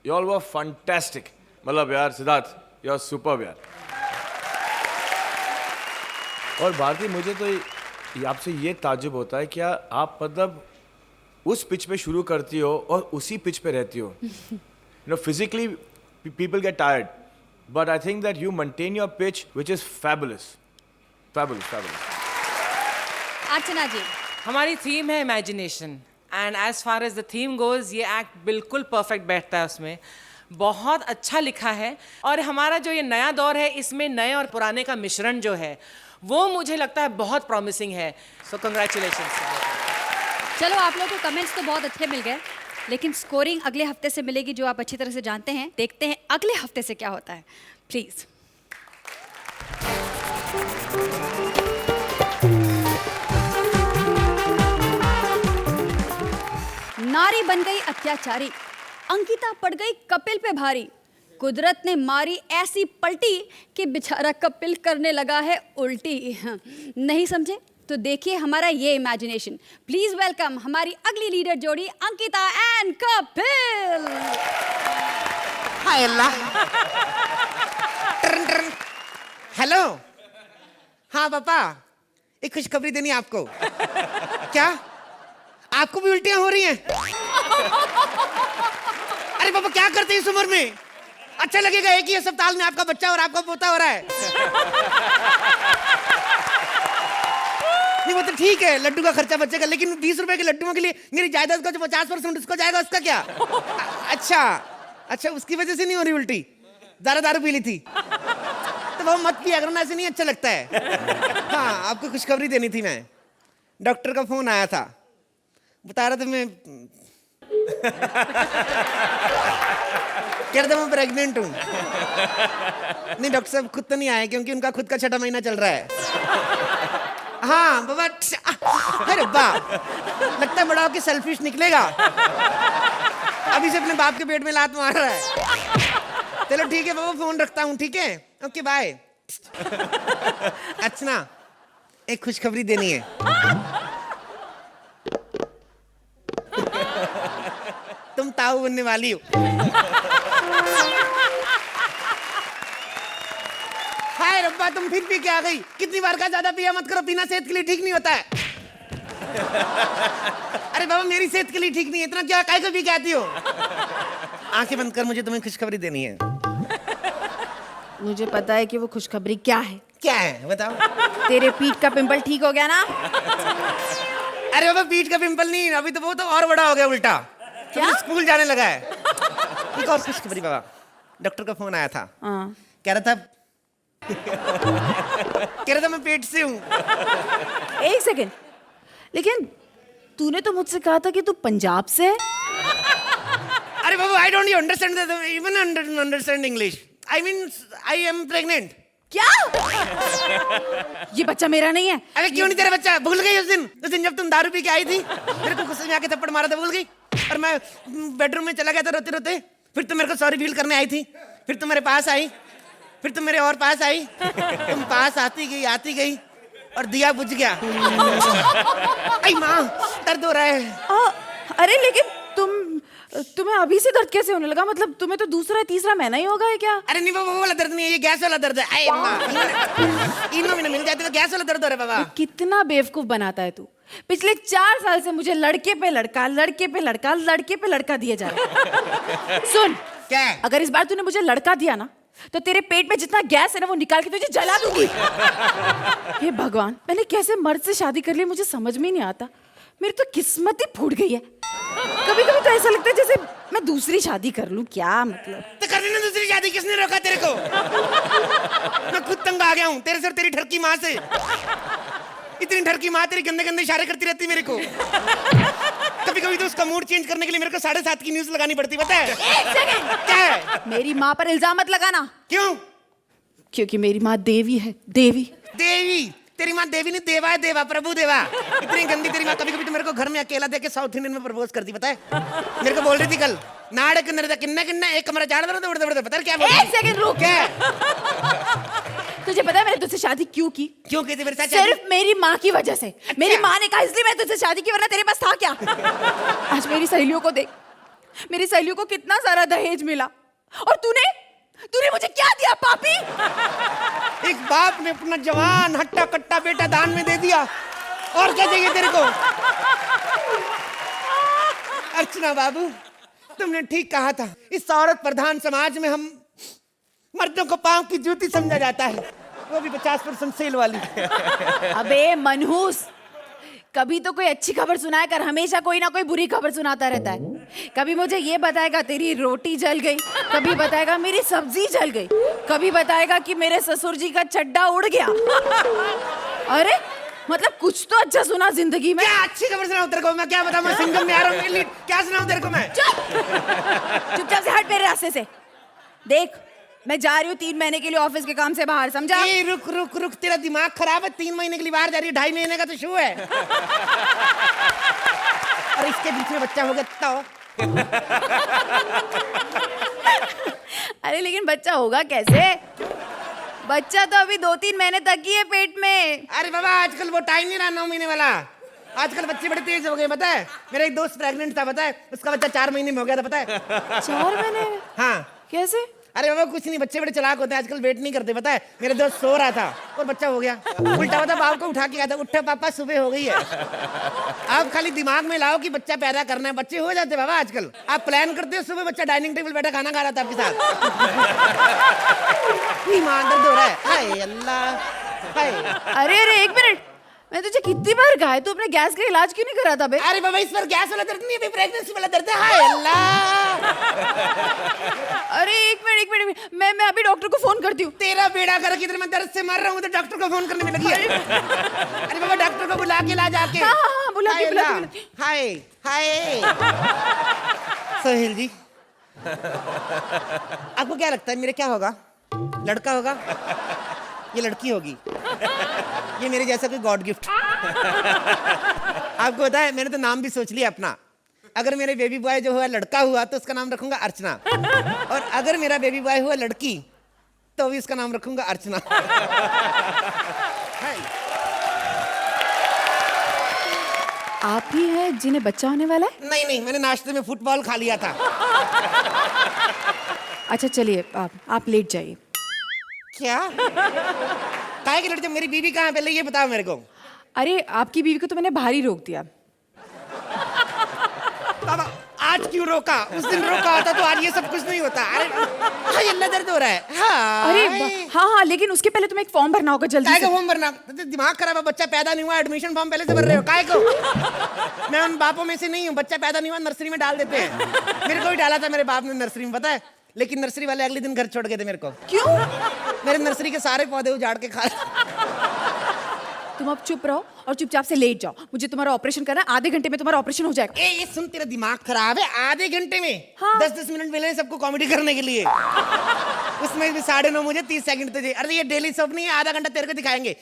you all were fantastic. मतलब यार सिद्धार्थ, you are superb यार। और भारती, मुझे तो आपसे ये ताज्जुब होता है क्या आप मतलब उस पिच पे शुरू करती हो और उसी पिच पे रहती हो। You know, physically people get tired, but I think that you maintain your pitch, which is fabulous, fabulous, fabulous. अर्चना जी, हमारी थीम है imagination and as far as the theme goes ये एक्ट बिल्कुल परफेक्ट बैठता है उसमें। बहुत अच्छा लिखा है और हमारा जो ये नया दौर है इसमें नए और पुराने का मिश्रण जो है वो मुझे लगता है बहुत प्रॉमिसिंग है। सो कंग्रेचुलेशंस। चलो आप लोगों को कमेंट्स तो बहुत अच्छे मिल गए, लेकिन स्कोरिंग अगले हफ्ते से मिलेगी जो आप अच्छी तरह से जानते हैं। देखते हैं अगले हफ्ते से क्या होता है, प्लीज। नारी बन गई अत्याचारी, अंकिता पड़ गई कपिल पे भारी। कुदरत ने मारी ऐसी पलटी कि बेचारा कपिल करने लगा है उल्टी। नहीं समझे तो देखिए हमारा ये इमेजिनेशन। प्लीज वेलकम हमारी अगली लीडर जोड़ी Ankita and Kapil. Hi Allah. Turn turn. Hello. हाँ पापा, एक खुशखबरी देनी आपको। क्या आपको भी उल्टियां हो रही हैं? अरे पापा क्या करते हैं इस उम्र में? अच्छा लगेगा एक ही अस्पताल में आपका बच्चा और आपका पोता हो रहा है। नहीं वो तो ठीक है, लड्डू का खर्चा बचेगा, लेकिन 20 रुपए के लड्डुओं के लिए मेरी जायदाद का जो 50% उसको जाएगा, उसका क्या? अच्छा अच्छा, उसकी वजह से नहीं हो रही उल्टी? ज्यादा दारू पी ली थी तो वो मत पिया करो ना, ऐसे नहीं अच्छा लगता है। हाँ आपको खुशखबरी देनी थी। मैं डॉक्टर का फोन आया था, बता रहा था मैं कह रहा था मैं प्रेग्नेंट हूँ। नहीं डॉक्टर साहब खुद तो नहीं आए क्योंकि उनका खुद का 6ठा महीना चल रहा है। हाँ बाबा, अरे वाह, लगता है बड़ा होके सेल्फिश निकलेगा। अभी से अपने बाप के पेट में लात मार रहा है। चलो ठीक है बाबा, फोन रखता हूँ, ठीक है, ओके बाय। अर्चना एक खुशखबरी देनी है। तुम ताऊ बनने वाली हो। हाय रब्बा, तुम फिर पी के आ गई। कितनी बार का ज्यादा पिया मत करो, पीना सेहत के लिए ठीक नहीं होता है। अरे बाबा मेरी सेहत के लिए ठीक नहीं है, इतना क्या काय को पी के आती हो? आंखें बंद कर, मुझे तुम्हें खुशखबरी देनी है। मुझे पता है कि वो खुशखबरी क्या है। क्या है बताओ? तेरे पीठ का पिंपल ठीक हो गया ना? अरे बाबा पीठ का पिंपल नहीं, अभी तो वो तो और बड़ा हो गया उल्टा। क्या? स्कूल जाने लगा है। एक और खुशखबरी बाबा, डॉक्टर का फोन आया था। कह रहा था कह रहा था मैं पेट से हूँ। एक सेकेंड, लेकिन तूने तो मुझसे कहा था कि तू पंजाब से है। अरे बाबू, I don't understand even understand English. I mean I am pregnant. क्या? ये बच्चा मेरा नहीं है। अरे क्यों नहीं तेरा बच्चा? भूल गई उस दिन जब तुम दारू पी के आई थी, मेरे को गुस्से में आके थप्पड़ मारा था, भूल गई? और मैं बेडरूम में चला गया था रोते रोते, फिर तुम मेरे को सॉरी फील करने आई थी, फिर तुम मेरे पास आई, फिर तुम मेरे और पास आई, तुम पास आती गई और दिया बुझ गया। आई माँ, दर्द हो रहा है। अरे लेकिन तुम्हें अभी से दर्द कैसे होने लगा? मतलब तुम्हें तो दूसरा तीसरा महीना ही होगा है क्या? अरे नहीं, वो वाला दर्द नहीं है, ये गैस वाला दर्द है। इन महीने मिल जाते तो गैस वाला दर्द हो रहा है बाबा। कितना बेवकूफ बनाता है तू। पिछले 4 साल से मुझे लड़के पे लड़का दिया जा रहा है। सुन, क्या? अगर इस बार तूने मुझे लड़का दिया ना, तो तेरे पेट में जितना गैस है ना, वो निकाल के तुझे जला दूंगी। हे भगवान, मैंने कैसे मर्द से शादी कर ली मुझे समझ में नहीं आता। मेरी तो किस्मत ही फूट गई है। कभी कभी तो ऐसा लगता है जैसे मैं दूसरी शादी कर लूं। क्या मतलब? तो करनी ना दूसरी शादी, किसने रोका तेरे को? मैं खुद तंग आ गया हूँ तेरे से, तेरी ठरकी माँ से। इतनी ठरकी माँ तेरी गंदे गंदे इशारे करती रहती मेरे को। कभी कभी तो उसका मूड चेंज करने के लिए मेरे को 7:30 की न्यूज लगानी पड़ती, पता है? एक सेकंड, क्या है? मेरी माँ पर इल्जाम मत लगाना। क्यों? क्योंकि मेरी माँ देवी है। देवी तेरी माँ देवी नहीं, देवा है, देवा, प्रभु देवा। इतनी गंदी तेरी माँ। कभी कभी तो मेरे को घर में अकेला देके साउथ इंडियन में प्रपोज करती, पता है? मेरे को बोल रही थी कल, नाड़ किन्ना एक कमरा झाड़ दो, पता है क्या बोल रही? एक सेकंड रुक। क्या? तुझे पता है मैंने तुझसे शादी क्यों की? क्यों की थी मेरे साथ? सिर्फ मेरी माँ की वजह से। मेरी माँ ने कहा इसलिए मैंने तुझसे शादी की, वरना तेरे पास था क्या? आज मेरी सहेलियों को देख, मेरी सहेलियों को कितना सारा दहेज मिला, और तूने मुझे क्या दिया पापी? एक बाप ने अपना जवान हट्टा कट्टा बेटा दान में दे दिया, और क्या चाहिए तेरे को? अर्चना बाबू, तुमने ठीक कहा था। इस औरत प्रधान समाज में हम मर्दों को पांव की जूती समझा जाता है, वो भी 50% सेल वाली। अबे मनहूस, कभी तो कोई अच्छी खबर सुनाया कर, हमेशा कोई ना कोई बुरी खबर सुनाता रहता है। कभी मुझे ये बताएगा तेरी रोटी जल गई, कभी बताएगा मेरी सब्जी जल गई, कभी बताएगा कि मेरे ससुर जी का चड्डा उड़ गया। अरे मतलब कुछ तो अच्छा सुना जिंदगी में। क्या अच्छी खबर सुनाऊं तेरे को? मैं क्या बताऊं? मैं सिंगम में आ रहा हूं, क्या सुनाऊं तेरे को मैं? चुपचाप से हट मेरे रास्ते से। देख, मैं जा रही हूँ 3 महीने के लिए ऑफिस के काम से बाहर, समझा? रुक, तेरा दिमाग खराब है। 3 महीने के लिए बाहर जा रही है, 2.5 महीने का तो शो है। और इसके बीच में बच्चा हो गया तो? अरे लेकिन बच्चा होगा कैसे? बच्चा तो अभी 2-3 महीने तक ही है पेट में। अरे बाबा, आजकल वो टाइम नहीं रहा 9 महीने वाला। आजकल बच्चे बड़े तेज हो गए, पता है? मेरा एक दोस्त प्रेग्नेंट था, पता है? उसका बच्चा 4 महीने में हो गया था, पता है? 4 महीने? हाँ। कैसे? अरे बाबा कुछ नहीं, बच्चे बड़े चालाक होते हैं आजकल, वेट नहीं करते, पता है? मेरे दोस्त सो रहा था और बच्चा हो गया। उल्टा हुआ था, बाप को उठा के कहा था, उठा पापा सुबह हो गई है। आप खाली दिमाग में लाओ कि बच्चा पैदा करना है, बच्चे हो जाते बाबा आजकल। आप प्लान करते हो, सुबह बच्चा डाइनिंग टेबल बैठा खाना खा रहा था आपके साथ। दर्द हो रहा है, हाय अल्लाह, हाय। अरे 1 मिनट, मैं तुझे कितनी बार कहा है, तू अपने गैस का इलाज क्यों नहीं करा था बे? अरे बाबा, इस पर गैस वाला दर्द नहीं है, प्रेगनेंसी वाला दर्द है। हाय अल्लाह। अरे एक मिनट, मैं अभी डॉक्टर को फोन करती हूँ। तेरा बेड़ा कर, किधर मैं दर्द से मर रहा हूँ तो डॉक्टर को फोन करने में लगी है। अरे बाबा, डॉक्टर को बुला के ला जाके। हाँ, बुला के। हाय सोहेल जी, आपको क्या लगता है मेरे क्या होगा? लड़का होगा, ये लड़की होगी, ये मेरे जैसा कोई गॉड गिफ्ट। आपको पता है, मैंने तो नाम भी सोच लिया अपना। अगर मेरे बेबी बॉय जो हुआ लड़का हुआ तो उसका नाम रखूंगा अर्चना, और अगर मेरा बेबी बॉय हुआ लड़की तो भी उसका नाम रखूंगा अर्चना। आप ही हैं जिन्हें बच्चा होने वाला है? नहीं, मैंने नाश्ते में फुटबॉल खा लिया था। अच्छा चलिए, आप लेट जाइए। क्या? काहे की लड़की? मेरी बीवी कहाँ है पहले ये बताओ मेरे को। अरे आपकी बीवी को तो मैंने बाहर ही रोक दिया। बाबा, आज क्यों रोका? उस दिन रोका होता तो आज ये सब कुछ नहीं होता। अरे हाय अल्लाह, दर्द हो रहा है। हाँ। अरे हाँ, लेकिन उसके पहले तुम्हें एक फॉर्म भरना होगा जल्दी काहे से। को फॉर्म भरना? दिमाग खराब है, बच्चा पैदा नहीं हुआ, एडमिशन फॉर्म पहले से भर रहे हो, काहे को? मैं उन बापों में से नहीं हूँ, बच्चा पैदा नहीं हुआ नर्सरी में डाल देते हैं। मेरे को भी डाला था मेरे बाप ने नर्सरी में, पता है? लेकिन नर्सरी वाले अगले दिन घर छोड़ गए थे मेरे को। क्यों? मेरे नर्सरी के सारे पौधे उजाड़ के खा। तुम अब चुप रहो और चुपचाप से लेट जाओ। मुझे तुम्हारा ऑपरेशन करना है, आधे घंटे में तुम्हारा ऑपरेशन हो जाएगा। ये सुन, तेरा दिमाग खराब है? आधे घंटे में? हाँ। 10-10 मिनट मिले सबको कॉमेडी करने के लिए। उसमें भी 9:30 मुझे, 30 सेकंड तुझे। अरे ये डेली सोप नहीं है, आधा घंटा तेरे को दिखाएंगे।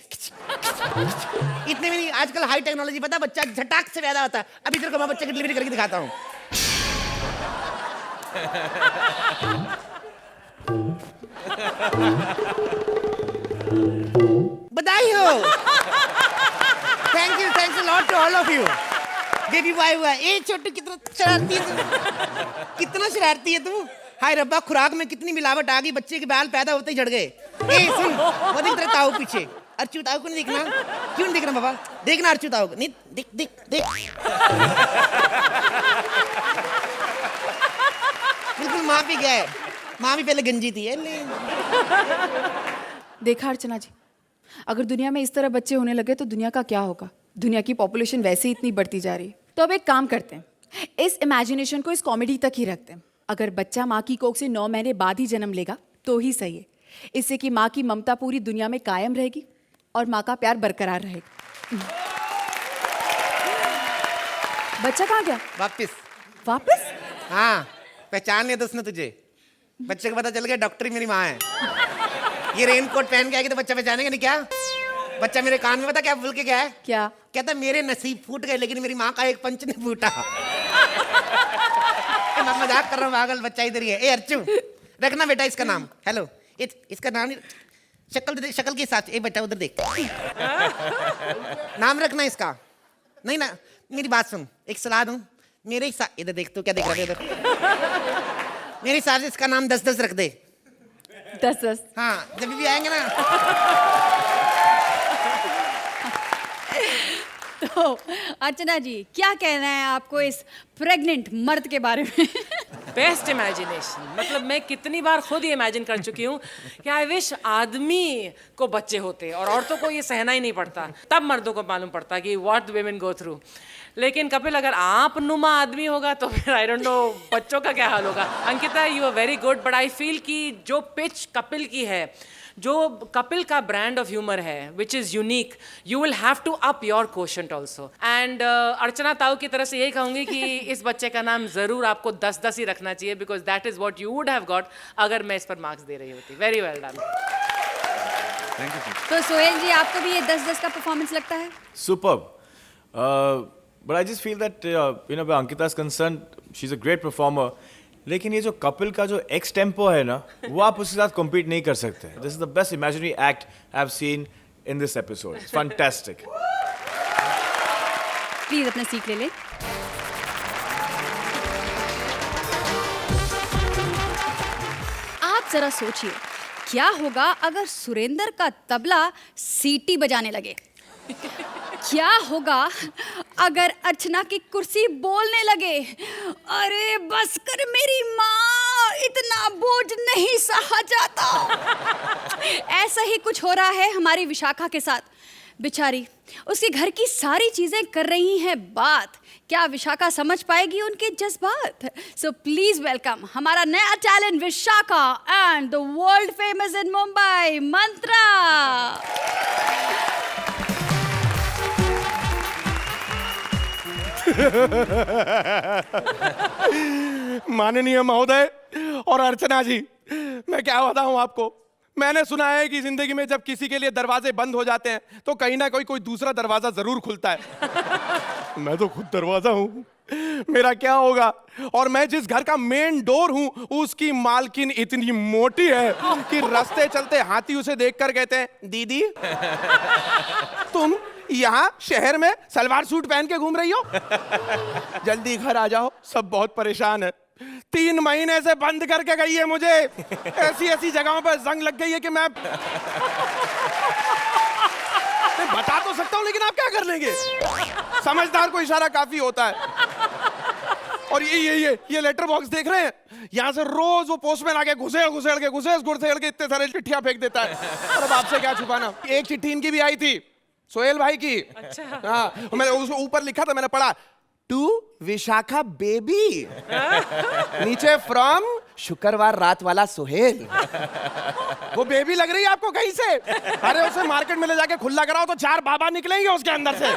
इतने में नहीं, आजकल हाई टेक्नोलॉजी, पता बच्चा झटाक से पैदा होता है। अभी तेरे को मैं बच्चे की डिलीवरी करके दिखाता हूँ। बधाई हो। Thanks a lot to all of you. Baby boy हुआ। ए छोटू कितना शरारती है तू, कितना शरारती है तू। हाय रब्बा, खुराक में कितनी मिलावट आ गई, बच्चे के बाल पैदा होते ही झड़ गए। ए सुन, वो देख तेरे ताऊ पीछे। अर्चू ताऊ को नहीं देखना? क्यों नहीं देखना बाबा? देखना अर्चू ताऊ को। नहीं देख देख देख। बिल्कुल माँ भी गया है। माँ भी पहले गंजी थी। देखा अर्चना जी, अगर दुनिया में इस तरह बच्चे होने लगे तो दुनिया का क्या होगा? दुनिया की पॉपुलेशन वैसे ही इतनी बढ़ती जा रही है। तो अब एक काम करते हैं, इस इमेजिनेशन को इस कॉमेडी तक ही रखते हैं। अगर बच्चा माँ की कोख से 9 महीने बाद ही जन्म लेगा तो ही सही है। इससे कि माँ की ममता पूरी दुनिया में कायम रहेगी और माँ का प्यार बरकरार रहेगा। बच्चा कहाँ गया? वापस? हाँ, पहचान लिया तो उसने तुझे। बच्चे को पता चल गया डॉक्टर ही मेरी माँ है। ये रेनकोट पहन के आएगी तो बच्चा पहचानेगा नहीं क्या? बच्चा मेरे कान में पता क्या बोल के गया है? क्या कहता? मेरे नसीब फूट गए लेकिन मेरी माँ का एक पंच नहीं फूटा। मैं मजाक कर रहा हूँ, पागल बच्चा इधर ही है। ए अर्चू, रखना बेटा इसका नाम। हेलो, इसका नाम शक्ल देख, शक्ल के हिसाब से। ए बेटा उधर देख, नाम रखना इसका। नहीं ना, मेरी बात सुन, एक सलाह दूं। मेरे हिसाब, इधर देख, तू क्या देख रहा है इधर? मेरे हिसाब से इसका नाम 10-10 रख दे। 10-10? हाँ, जब भी आएंगे ना। तो अर्चना जी, क्या कहना है आपको इस प्रेग्नेंट मर्द के बारे में? Best imagination. मतलब मैं कितनी बार खुद ही इमेजिन कर चुकी हूँ कि आई विश आदमी को बच्चे होते और औरतों को ये सहना ही नहीं पड़ता। तब मर्दों को मालूम पड़ता कि व्हाट women go through। लेकिन कपिल, अगर आप नुमा आदमी होगा तो फिर आई डोंट नो बच्चों का क्या हाल होगा। Ankita, you are very good, but I feel कि जो पिच कपिल की है, जो कपिल का ब्रांड ऑफ ह्यूमर है, which is unique, you will have to up your quotient also. And Archana ताऊ की तरफ से यही कहूँगी कि इस बच्चे का नाम ज़रूर आपको 10-10 ही रखना चाहिए, because that is what you would have got अगर मैं इस पर मार्क्स दे रही होती। Very well done. तो सोहेल जी, आपको भी ये 10-10 का परफॉर्मेंस लगता है? Superb. But I just feel that where Ankita is concerned, she's a great performer. लेकिन ये जो कपिल का जो एक्स टेम्पो है ना, वो आप उसके साथ compete नहीं कर सकते। This is the best imaginary act I've seen in this episode. It's fantastic. Please अपना सीट ले लें। आप जरा सोचिए, क्या होगा अगर सुरेंद्र का तबला सीटी बजाने लगे? क्या होगा अगर अर्चना की कुर्सी बोलने लगे? अरे बस कर मेरी माँ, इतना बोझ नहीं सहा जाता। ऐसा ही कुछ हो रहा है हमारी विशाखा के साथ। बेचारी, उसके घर की सारी चीजें कर रही हैं बात। क्या विशाखा समझ पाएगी उनके जज्बात? सो प्लीज वेलकम हमारा नया talent Vishakha and the world famous in Mumbai, Mantra. माननीय महोदय और अर्चना जी, मैं क्या बताऊं आपको। मैंने सुना है कि जिंदगी में जब किसी के लिए दरवाजे बंद हो जाते हैं तो कहीं ना कोई दूसरा दरवाजा जरूर खुलता है। मैं तो खुद दरवाजा हूं, मेरा क्या होगा। और मैं जिस घर का मेन डोर हूं उसकी मालकिन इतनी मोटी है कि रास्ते चलते हाथी उसे देखकर कहते हैं, दीदी तुम यहाँ शहर में सलवार सूट पहन के घूम रही हो, जल्दी घर आ जाओ, सब बहुत परेशान है। 3 महीने से बंद करके गई है मुझे। ऐसी ऐसी जगहों पर जंग लग गई है कि मैं बता तो सकता हूँ लेकिन आप क्या कर लेंगे। समझदार को इशारा काफी होता है। और ये लेटर बॉक्स देख रहे हैं, यहाँ से रोज वो पोस्टमैन आके घुसेड़ के इतने सारे चिट्ठियां फेंक देता है। और अब आपसे क्या छुपाना। एक चिट्ठी इनकी भी आई थी, सोहेल भाई की। अच्छा। हाँ, मैंने उसको ऊपर लिखा था, मैंने पढ़ा, टू विशाखा बेबी, नीचे फ्रॉम शुक्रवार रात वाला सोहेल। वो बेबी लग रही है आपको कहीं से? अरे उसे मार्केट में ले जाके खुला कराओ तो 4 बाबा निकलेंगे उसके अंदर से।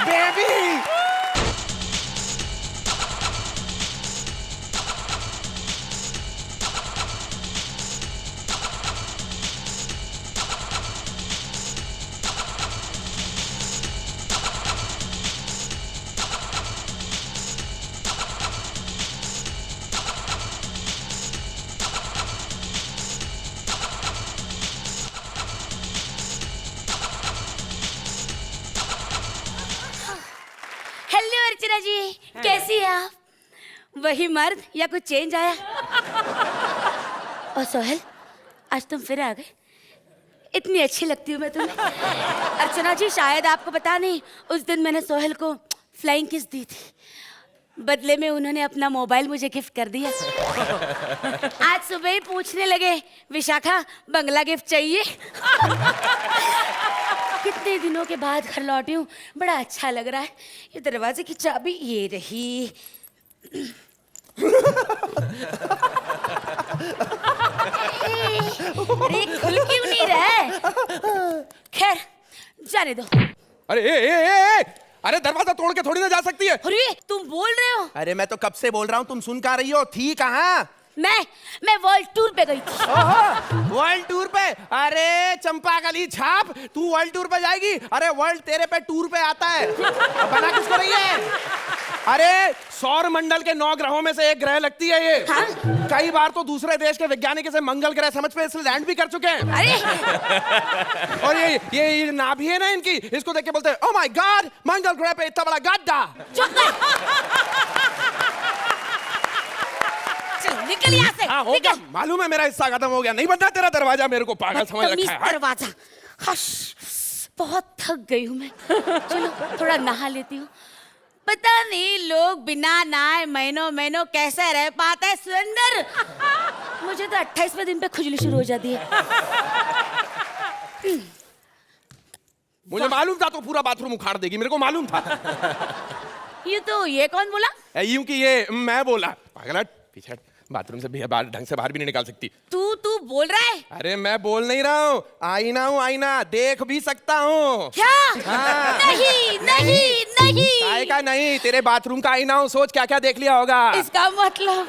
बेबी हेलो अर्चना जी, कैसी हैं आप? वही मर्द या कुछ चेंज आया? और सोहेल, आज तुम फिर आ गए। इतनी अच्छी लगती हूँ मैं तुम्हें। अर्चना जी, शायद आपको पता नहीं, उस दिन मैंने सोहेल को फ्लाइंग किस दी थी। बदले में उन्होंने अपना मोबाइल मुझे गिफ्ट कर दिया। आज सुबह ही पूछने लगे, विशाखा बंगला गिफ्ट चाहिए? कितने दिनों के बाद घर लौटी हूँ, बड़ा अच्छा लग रहा है। ये दरवाजे की चाबी ये रही। अरे खुल क्यों नहीं रहा है? खैर जाने दो। अरे ए, अरे दरवाजा तोड़ के थोड़ी ना जा सकती है। अरे तुम बोल रहे हो? अरे मैं तो कब से बोल रहा हूँ, तुम सुन का रही हो? थी कहाँ? मैं वर्ल्ड टूर पे गई थी। वर्ल्ड टूर पे? अरे चंपा गली छाप, तू वर्ल्ड टूर पे जाएगी? अरे वर्ल्ड तेरे पे टूर पे आता है। बना किसको रही है? अरे सौर मंडल के 9 ग्रहों में से एक ग्रह लगती है ये। हाँ? कई बार तो दूसरे देश के वैज्ञानिक इसे मंगल ग्रह समझ पे इसलिए लैंड भी कर चुके हैं। अरे और ये नाभि है ना इनकी, इसको देख के बोलते हैं ओह माय गॉड, मंगल ग्रह पे इतना बड़ा गड्ढा। चुप कर। चल निकल यहाँ से। हाँ हो गया, मालूम है मेरा हिस्सा खत्म हो गया। नहीं बनना तेरा दरवाजा, मेरे को पागल समझ रखा है। दरवाजा। हश, बहुत थक गई हूँ मैं। चलो थोड़ा नहा लेती हूँ। पता नहीं लोग बिना नहाए महीनों कैसे रह पाते हैं। सुंदर, मुझे तो 28वें दिन पे खुजली शुरू हो जाती है। मुझे मालूम था तो पूरा बाथरूम उखाड़ देगी, मेरे को मालूम था। ये कौन बोला? यूं कि ये मैं बोला। पागल, पीछे बाथरूम से भी बाहर ढंग से बाहर भी नहीं निकाल सकती। तू बोल रहा है? अरे मैं बोल नहीं रहा हूँ, आईना हूँ, आईना देख भी सकता हूँ। क्या? हाँ। नहीं। काय का नहीं, तेरे बाथरूम का आईना हूँ, सोच क्या क्या देख लिया होगा। इसका मतलब?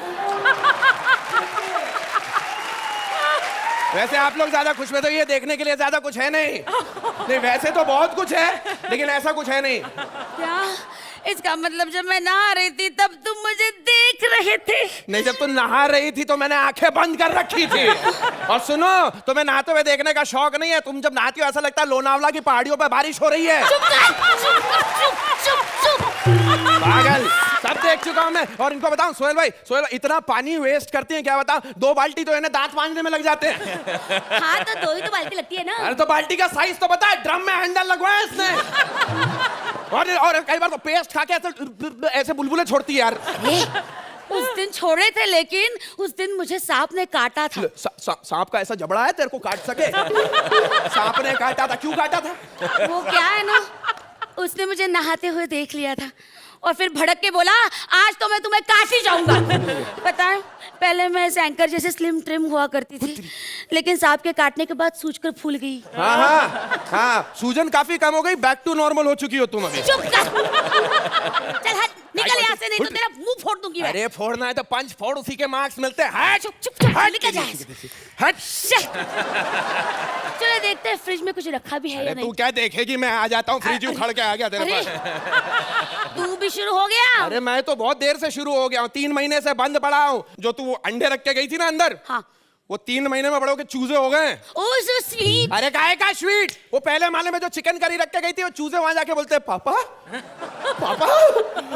वैसे आप लोग ज्यादा खुश में तो ये देखने के लिए ज्यादा कुछ है नहीं वैसे तो बहुत कुछ है, लेकिन ऐसा कुछ है नहीं। क्या? इसका मतलब जब मैं नहा रही थी तब तुम मुझे देख रहे थे? नहीं, जब तुम नहा रही थी तो मैंने आंखें बंद कर रखी थी। और सुनो, तुम्हें नहाते हुए देखने का शौक नहीं है। तुम जब नहाती हो ऐसा लगता है लोनावला की पहाड़ियों पर बारिश हो रही है। पागल, सब देख चुका हूं मैं। और इनको बताऊं, सोहेल भाई, इतना पानी वेस्ट करती हैं, क्या बताऊं, 2 बाल्टी तो इन्हें दांत मांजने में लग जाते हैं। हाँ तो 2 ही तो बाल्टी लगती है ना। अरे तो बाल्टी का साइज तो बता, ड्रम में हैंडल लगवाया इसने। और कई बार तो पेस्ट खा के ऐसे बुलबुले छोड़ती है यार। उस दिन छोड़े थे, लेकिन उस दिन मुझे सांप ने काटा था। सांप का ऐसा जबड़ा है तेरे को काट सके? सांप ने काटा था, क्यों काटा था? वो क्या है ना, उसने मुझे नहाते हुए देख लिया था और फिर भड़क के बोला, आज तो मैं तुम्हें काट ही जाऊंगा। पता है, पहले मैं इस एंकर जैसे स्लिम ट्रिम हुआ करती थी, लेकिन सांप के काटने के बाद सूजकर फूल गई। हाँ, सूजन काफी कम हो गई, बैक टू नॉर्मल हो चुकी हो तुम अभी। चुप कर। चल हट, निकल यहाँ से, नहीं तो तेरा मुंह फोड़ दूंगी मैं। अरे फोड़ना है तो पंच फोड़, उसी के मार्क्स मिलते हैं। चुप निकल जा। हट। चलो देखते हैं फ्रिज में कुछ रखा भी है या नहीं। तू क्या देखेगी, मैं आ जाता हूँ, फ्रिज उखड़ के आ गया तेरे पास। तू भी शुरू हो गया? अरे मैं तो बहुत देर से शुरू हो गया हूँ, 3 महीने से बंद पड़ा हूँ। जो तू अंडे रख के गई थी ना अंदर, हाँ, वो 3 महीने में बड़े होके चूजे हो गए। ओह सो स्वीट। अरे काहे का स्वीट, वो पहले माले में जो चिकन करी रख के गई थी, वो चूजे वहां जाके बोलते पापा पापा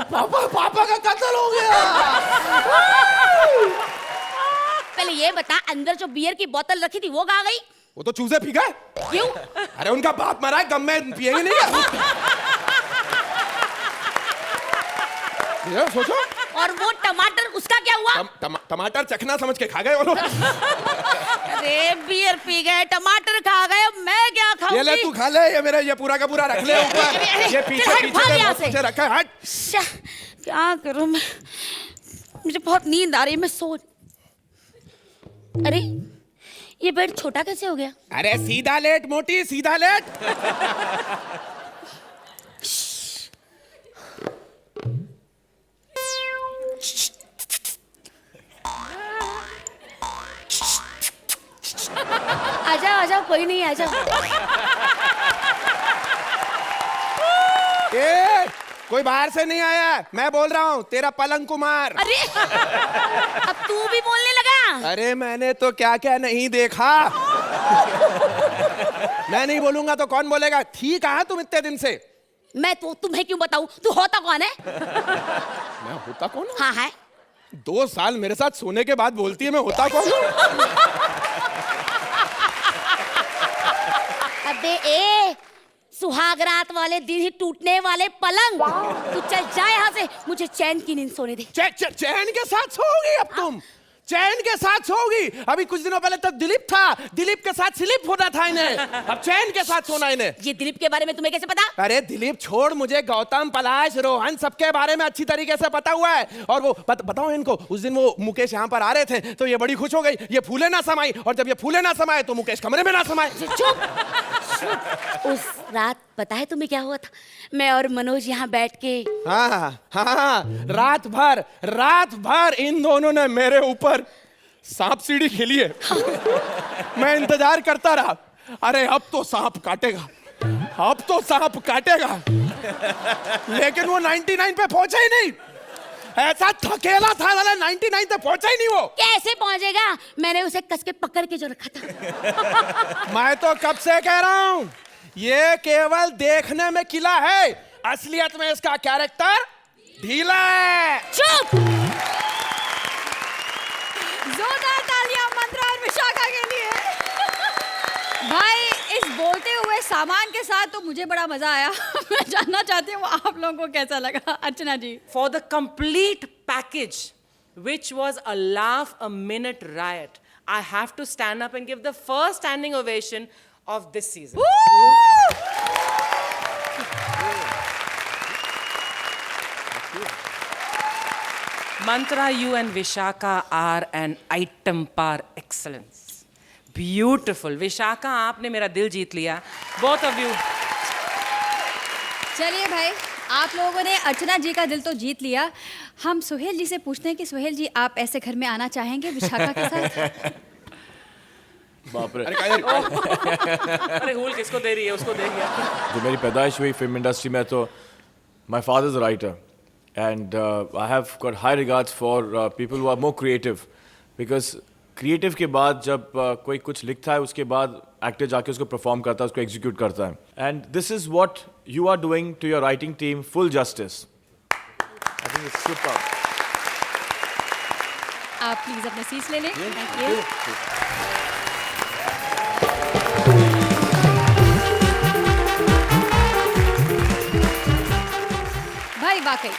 पापा पापा का कत्ल हो गया। पहले ये बता, अंदर जो बियर की बोतल रखी थी वो कहाँ गई? वो तो चूजे पी गए। क्यों? अरे उनका बाप मरा है, गम में पिएंगे नहीं। सोचो। और वो टमाटर, उसका क्या हुआ? टमाटर चखना समझ के खा गए वो लोग। अरे बियर पी गए, टमाटर खा गए, अब मैं क्या खाऊंगी? ये ले तू खा ले, ये मेरा ये पूरा का पूरा रख ले ऊपर। ये पीछे पीछे रखा है। हट। क्या करूं मैं? मुझे बहुत नींद आ रही है, मैं सो। अरे ये बेड छोटा कैसे हो गया? अरे सीधा लेट मोटी, सीधा लेट। आजा आजा, कोई नहीं, आजा। कोई बाहर से नहीं आया, मैं बोल रहा हूँ, तेरा पलंग कुमार। अरे अब तू भी बोलने लगा? अरे मैंने तो क्या क्या नहीं देखा। मैं नहीं बोलूंगा तो कौन बोलेगा? ठीक है तुम इतने दिन से। मैं तो तुम्हें क्यों बताऊं? तू होता कौन है? मैं होता कौन हूँ? हाँ है। 2 साल मेरे साथ सोने के बाद बोलती है मैं होता कौन हूँ? अबे ए, सुहाग रात वाले दिन ही टूटने वाले पलंग, तू चल जा यहाँ से, मुझे चैन की नींद सोने दे। चैन के साथ सोओगी अब तुम? चैन के साथ सोओगी? अभी कुछ दिनों पहले तक दिलीप था, दिलीप के साथ स्लिप होना था इन्हें, अब चैन के साथ सोना इन्हें। ये दिलीप के बारे में तुम्हें कैसे पता? अरे दिलीप छोड़, मुझे गौतम, पलाश, रोहन सबके बारे में अच्छी तरीके से पता हुआ है। और वो बताओ इनको, उस दिन वो मुकेश यहाँ पर आ रहे थे तो ये बड़ी खुश हो गई, ये फूले ना समाई, और जब ये फूले ना समाए तो मुकेश कमरे में ना समाए। चुप। उस रात पता है तुम्हें क्या हुआ था? मैं और मनोज यहाँ बैठ के, हाँ, रात भर इन दोनों ने मेरे ऊपर सांप सीढ़ी खेली है। मैं इंतजार करता रहा, अरे अब तो सांप काटेगा, अब तो सांप काटेगा, लेकिन वो 99 पे पहुंचा ही नहीं। ऐसा थकेला था, 99 पे पहुंचा ही नहीं वो। कैसे पहुंचेगा? मैंने उसे कस के पकड़ के जो रखा था। मैं तो कब से कह रहा हूं, ये केवल देखने में किला है, असलियत में इसका कैरेक्टर ढीला है। चुप। जोरदार तालियां मंत्रा और विशाखा के लिए। भाई इस बोलते हुए सामान के साथ तो मुझे बड़ा मजा आया। मैं जानना चाहती हूँ आप लोगों को कैसा लगा। अर्चना जी। For the complete package, which was a laugh a minute riot, I have to stand up and give the first standing ovation of this season. Mantra, you and Vishaka are an item par excellence. Beautiful. Vishaka, आपने मेरा दिल जीत लिया. Both of you. चलिए भाई, आप लोगों ने अर्चना जी का दिल तो जीत लिया। हम सुहेल जी से पूछते हैं कि सुहेल जी आप ऐसे घर में आना चाहेंगे विशाखा के साथ? बाप रे। अरे हूल किसको दे रही है? उसको दे गया। जो मेरी पैदाइश हुई फिल्म इंडस्ट्री में, तो my father is a writer and I have got high regards for people who are more creative, because creative के बाद जब कोई कुछ लिखता है उसके बाद एक्टर जाके उसको परफॉर्म करता है, उसको एग्जीक्यूट करता है, and this is what you are doing to your writing team, full justice. I think it's super. आप प्लीज अपने सीट्स ले लें। Thank you. भाई वाकई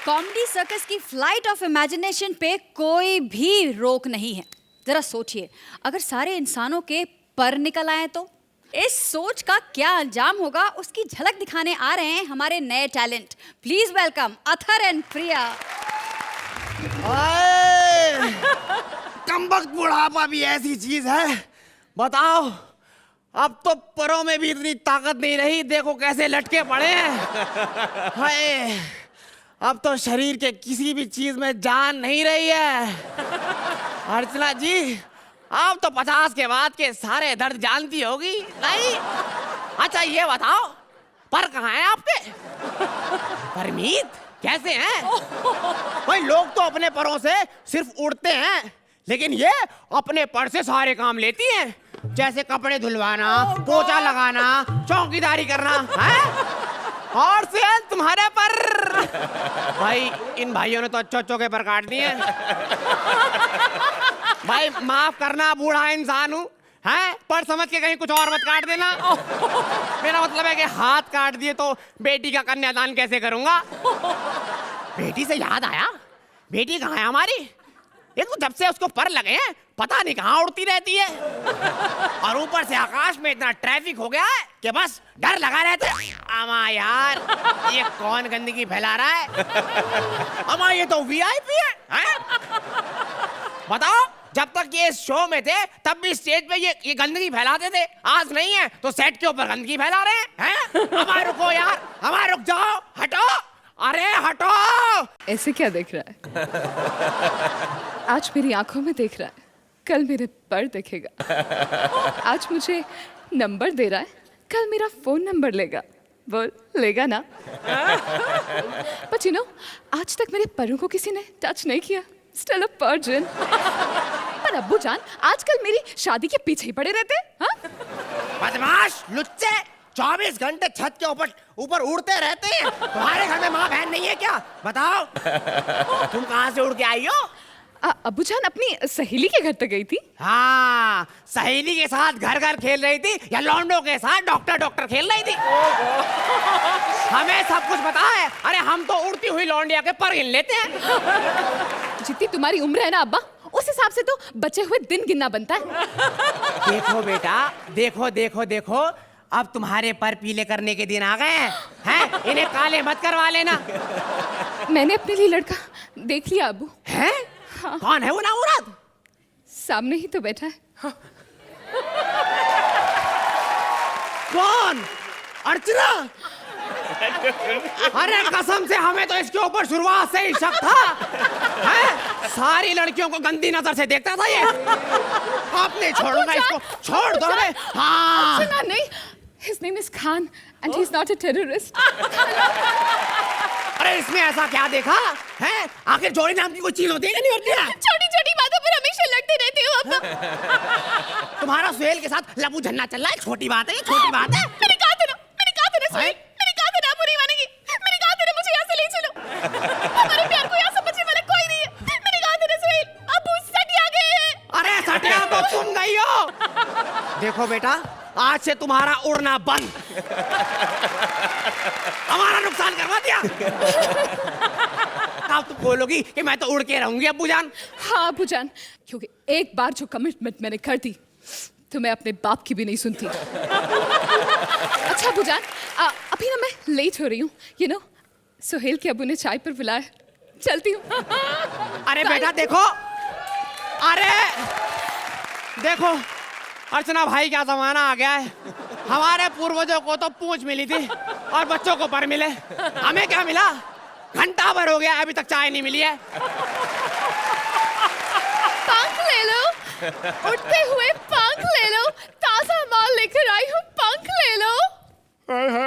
कॉमेडी सर्कस की फ्लाइट ऑफ इमेजिनेशन पे कोई भी रोक नहीं है। जरा सोचिए, अगर सारे इंसानों के पर निकल आए तो इस सोच का क्या अंजाम होगा, उसकी झलक दिखाने आ रहे हैं हमारे नए talent. Please welcome Athar and Priya. कमबख्त बुढ़ापा भी ऐसी चीज है, बताओ। अब तो परों में भी इतनी ताकत नहीं रही, देखो कैसे लटके पड़े हैं। हाय, अब तो शरीर के किसी भी चीज में जान नहीं रही है। अर्चना जी, आप तो 50 के बाद के सारे दर्द जानती होगी, नहीं? अच्छा ये बताओ, पर कहाँ हैं आपके? परमीत कैसे हैं? भाई लोग तो अपने परों से सिर्फ उड़ते हैं, लेकिन ये अपने पर से सारे काम लेती हैं, जैसे कपड़े धुलवाना, पोछा लगाना, चौकीदारी करना है। और से तुम्हारे पर भाई, इन भाइयों ने तो अच्छे के पर काट दिए। भाई माफ करना, बूढ़ा इंसान हूँ, हैं? पर समझ के कहीं कुछ और मत काट देना। मेरा मतलब है कि हाथ काट दिए तो बेटी का कन्यादान कैसे करूंगा? बेटी से याद आया, बेटी कहाँ है हमारी? ये तो जब से उसको पर लगे हैं पता नहीं कहाँ उड़ती रहती है। और ऊपर से आकाश में इतना ट्रैफिक हो गया है कि बस डर लगा रहता है। अमा यार, ये कौन गंदगी फैला रहा है? अमा ये तो वीआईपी है? बताओ, जब तक ये शो में थे तब भी स्टेज पे ये गंदगी फैलाते थे, आज नहीं है तो सेट के ऊपर गंदगी फैला रहे हैं? हमारे रुको यार, हमारे रुक जाओ, हटो, अरे हटो। ऐसे क्या देख रहा है? आज मेरी आंखों में देख रहा है, कल मेरे पर देखेगा। आज मुझे नंबर दे रहा है, कल मेरा फोन नंबर लेगा। बोल, लेगा ना? बट यू नो, आज तक मेरे परों को किसी ने टच नहीं किया। Still a virgin. पर अब्बू जान आजकल मेरी शादी के पीछे ही पड़े रहते हैं। हाँ? बदमाश लुच्चे, 24 घंटे छत के ऊपर उड़ते रहते हैं। तुम्हारे घर में माँ बहन नहीं है क्या? बताओ, तुम कहाँ से उड़ के आई हो? अब्बू जान अपनी सहेली के घर तक गई थी। हाँ, सहेली के साथ घर घर खेल रही थी या लौंडों के साथ डॉक्टर खेल रही थी? हमें सब कुछ पता है। अरे हम तो उड़ती हुई लौंडिया के पर गिन लेते हैं। जितनी तुम्हारी उम्र है ना अब्बा, उस हिसाब से तो बचे हुए दिन गिनना बनता है। देखो बेटा, देखो देखो देखो, अब तुम्हारे पर पीले करने के दिन आ गए हैं? इन्हें काले मत करवा लेना। मैंने अपने लिए लड़का देख लिया अब्बू। हैं? हाँ। कौन है वो नामुराद? सामने ही तो बैठा है। हाँ। कौन? अर्चना? अरे कसम से हमें तो इसके ऊपर शुरुआत से ही शक था। है? सारी लड़कियों को गंदी नजर से देखता था ये। आपने छोड़ूंगा इसको, छोड़ दो हमें। हाँ। अर्चना नहीं, his name is Khan and he's not a terrorist. अरे इसमें ऐसा क्या देखा है? आखिर जोड़ी नाम की कोई चीज होती है कि नहीं होती है? छोटी-छोटी बातों पर हमेशा लड़ते रहते हो अब। तुम्हारा सुहेल के साथ लबू झन्ना चल रहा है, छोटी बात है, छोटी बात है। मैंने कहा था ना सुहेल, मैंने कहा था ना बुरी मानेगी, मैंने कहा था ना मुझे यहाँ से ले चलो। हमारे प्यार को यहाँ समझने वाला कोई नहीं है। मैंने कहा था ना सुहेल, अब सटिया गए हैं। अरे सटिया तो तुम गई हो। देखो बेटा, आज से तुम्हारा उड़ना बंद। हमारा नुकसान करवा दिया। अब तुम बोलोगी कि मैं तो उड़ के रहूंगी अब्बू जान? हाँ अब्बू जान, क्योंकि एक बार जो कमिटमेंट मैंने कर दी तो मैं अपने बाप की भी नहीं सुनती। अच्छा अब्बू जान, अभी ना मैं लेट हो रही हूँ। यू नो, सुहेल के अब्बू ने चाय पर बुलाया, चलती हूँ। अरे बेटा देखो, अरे देखो अर्चना भाई, क्या जमाना आ गया है। हमारे पूर्वजों को तो पूंछ मिली थी और बच्चों को पर मिले। हमें क्या मिला? घंटा भर हो गया, अभी तक चाय नहीं मिली है। पंख ले लो, उड़ते हुए पंख ले लो, ताजा माल लेकर आई हूँ, पंख ले लो।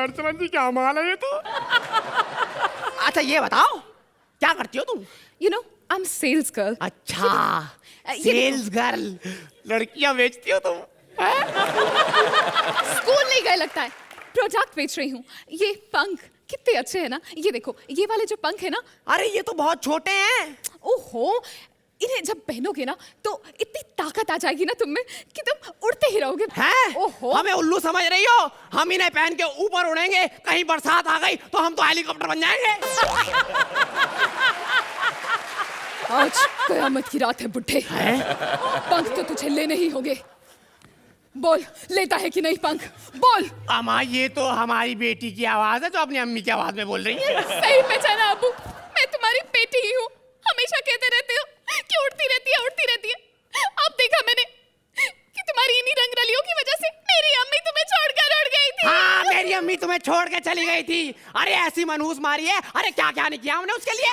अर्चना जी क्या माल है ये तो? अच्छा ये बताओ, क्या करती हो तुम? You know, I'm sales girl. अच्छा, सेल्स गर्ल, लड़कियां बेचती हो तुम? स्कूल नहीं गए लगता है, प्रोडक्ट बेच रही हूँ। ये पंख कितने अच्छे हैं ना, ये देखो, ये वाले जो पंख है ना। अरे ये तो बहुत छोटे हैं। ओहो, इन्हें जब पहनोगे ना तो इतनी ताकत आ जाएगी ना तुम में कि तुम उड़ते ही रहोगे। हैं? ओहो, हमें उल्लू समझ रही हो? हम इन्हें पहन के ऊपर उड़ेंगे, कहीं बरसात आ गई तो हम तो हेलीकॉप्टर बन जाएंगे। आज कयामत की रात है बुड्ढे। पंख तो तुझे लेने ही होंगे। बोल, लेता है कि नहीं पंख? बोल। अम्मा ये तो हमारी बेटी की आवाज है जो अपनी अम्मी की आवाज में बोल रही है। सही पहचाना अबू, मैं तुम्हारी बेटी ही हूँ। हमेशा कहते रहते हो कि उड़ती रहती है, उड़ती रहती है। अब देखा मैंने कि तुम्हारी इन्हीं रंगरलियों की वजह से मेरी अम्मी तुम्हें छोड़कर उड़ गई थी। हाँ, मेरी अम्मी तुम्हें छोड़ के चली गई थी। अरे ऐसी मनहूस मारी है, अरे क्या क्या नहीं किया हमने उसके लिए।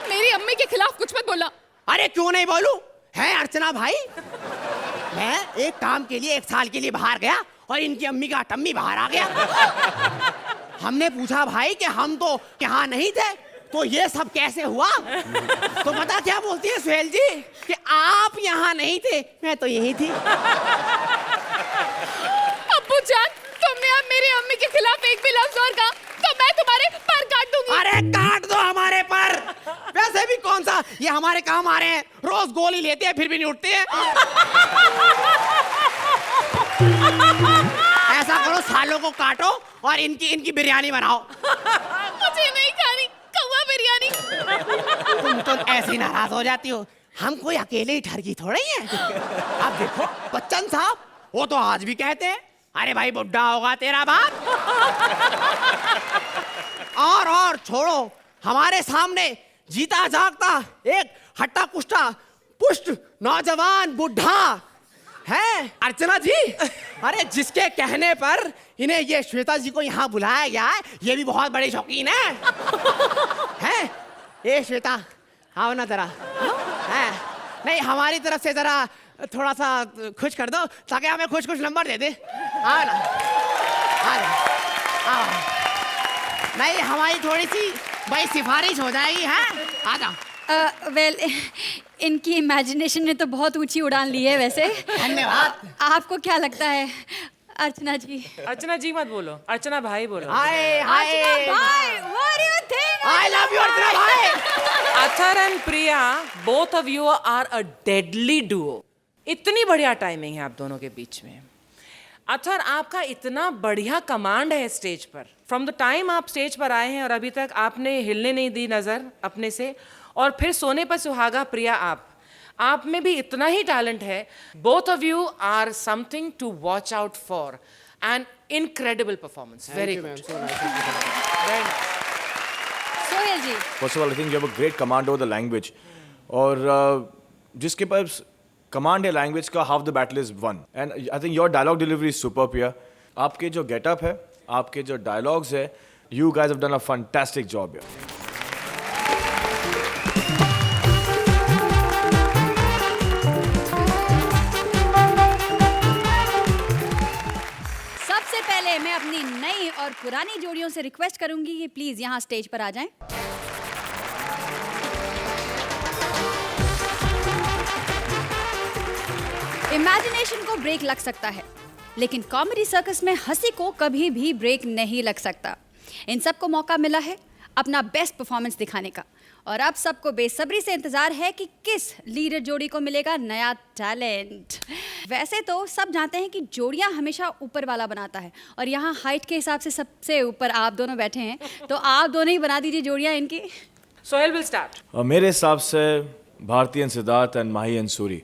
मेरी अम्मी के खिलाफ कुछ मत बोला। अरे क्यों नहीं बोलूं? है अर्चना भाई, मैं एक काम के लिए 1 साल के लिए बाहर गया और इनकी अम्मी का टम्मी बाहर आ गया। हमने पूछा भाई कि हम तो यहाँ नहीं थे, तो ये सब कैसे हुआ? तो पता क्या बोलती है सुहेल जी कि आप यहाँ नहीं थे, मैं तो यही थी। अब्बू जान, तुमने अब मेरी अम्मी के खिलाफ एक भी लफ्ज और कहा तो मैं तुम्हारे पर काट दूंगी। अरे काट दो हमारे पर। वैसे भी कौन सा ये हमारे काम आ रहे हैं, रोज गोली लेते हैं फिर भी नहीं उठते हैं। ऐसा करो, सालों को काटो और इनकी बिरयानी बनाओ। मुझे नहीं खानी कौवा बिरयानी। तुम तो ऐसे ही नाराज हो जाती हो। हम कोई अकेले ही ठरकी थोड़े ही हैं। अब देखो बच्चन साहब, वो तो आज भी कहते हैं अरे भाई बुड्ढा होगा तेरा बाप। और छोड़ो, हमारे सामने जीता जागता एक हट्टा कुष्टा पुष्ट नौजवान बुढ़ा है अर्चना जी। अरे जिसके कहने पर इन्हें ये श्वेता जी को यहाँ बुलाया गया है, ये भी बहुत बड़े शौकीन है? ए श्वेता आओ ना जरा। है नहीं, हमारी तरफ से जरा थोड़ा सा खुश कर दो ताकि हमें खुश खुश नंबर दे दे। आओ ना, आओ। नहीं, हमारी थोड़ी सी भाई सिफारिश हो जाएगी। है आ जाओ। वेल इनकी इमेजिनेशन ने तो बहुत ऊंची उड़ान ली है वैसे। धन्यवाद। आपको क्या लगता है अर्चना जी? अर्चना जी मत बोलो, अर्चना भाई बोलो। हाय हाय अर्चना भाई, what do you think? I love you Archana भाई। Athar and Priya, both of you are a deadly duo. इतनी बढ़िया टाइमिंग है आप दोनों के बीच में। अथर, आपका इतना बढ़िया कमांड है स्टेज पर। फ्रॉम द टाइम आप स्टेज पर आए हैं और अभी तक आपने हिलने नहीं दी नजर अपने से, और फिर सोने पर सुहागा प्रिया आप में भी इतना ही टैलेंट है। Both of you are something to watch out for. And incredible performance, very good. Sohail ji, First of all, I think you have a great command over the language. और जिसके पास कमांड है लैंग्वेज का, half the battle is won. And I think your dialogue delivery is superb here. आपके जो getup है, आपके जो dialogues है, you guys have done a fantastic job here. सबसे पहले मैं अपनी नई और पुरानी जोड़ियों से रिक्वेस्ट करूंगी कि प्लीज यहाँ स्टेज पर आ जाएं। इमेजिनेशन को ब्रेक लग सकता है, लेकिन कॉमेडी सर्कस में हंसी को कभी भी ब्रेक नहीं लग सकता। इन सबको मौका मिला है अपना बेस्ट परफॉर्मेंस दिखाने का, और अब सबको बेसब्री से इंतजार है कि किस लीडर जोड़ी को मिलेगा नया टैलेंट। वैसे तो सब जानते हैं कि जोड़ियां हमेशा ऊपर वाला बनाता है, और यहाँ हाइट के हिसाब से सबसे ऊपर आप दोनों बैठे हैं, तो आप दोनों ही बना दीजिए जोड़ियां इनकी। Sohail will start. मेरे हिसाब से Bharti and Siddharth and Mahi and Suri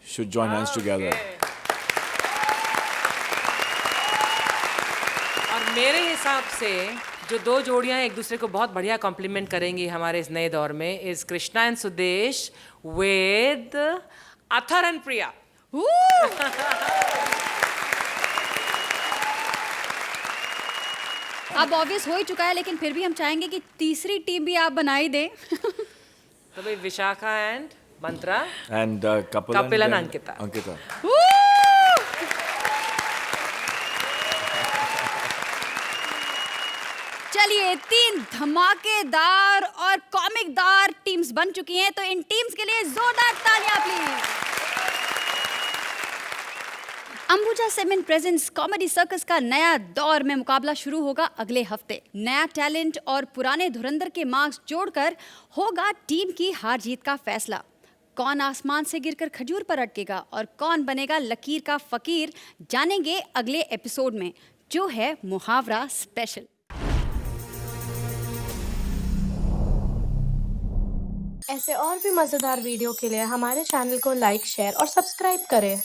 should join hands together. और मेरे हिसाब से जो दो जोड़ियां एक दूसरे को बहुत बढ़िया कॉम्प्लीमेंट करेंगी हमारे इस नए दौर में, is Krishna and Sudesh with Athar and Priya. अब ऑब्वियस हो ही चुका है, लेकिन फिर भी हम चाहेंगे कि तीसरी टीम भी आप बनाई दें। तो भाई Vishakha and Mantra And Kapil and then Ankita. Ankita. चलिए, 3 धमाकेदार और कॉमिकदार टीम्स बन चुकी हैं, तो इन टीम्स के लिए जोरदार तालियां please. Ambuja cement presents comedy circus का नया दौर में मुकाबला शुरू होगा अगले हफ्ते। नया टैलेंट और पुराने धुरंधर के मार्क्स जोड़कर होगा टीम की हार जीत का फैसला। कौन आसमान से गिरकर खजूर पर अटकेगा और कौन बनेगा लकीर का फकीर, जानेंगे अगले एपिसोड में, जो है मुहावरा स्पेशल। ऐसे और भी मज़ेदार वीडियो के लिए हमारे चैनल को लाइक, शेयर और सब्सक्राइब करें।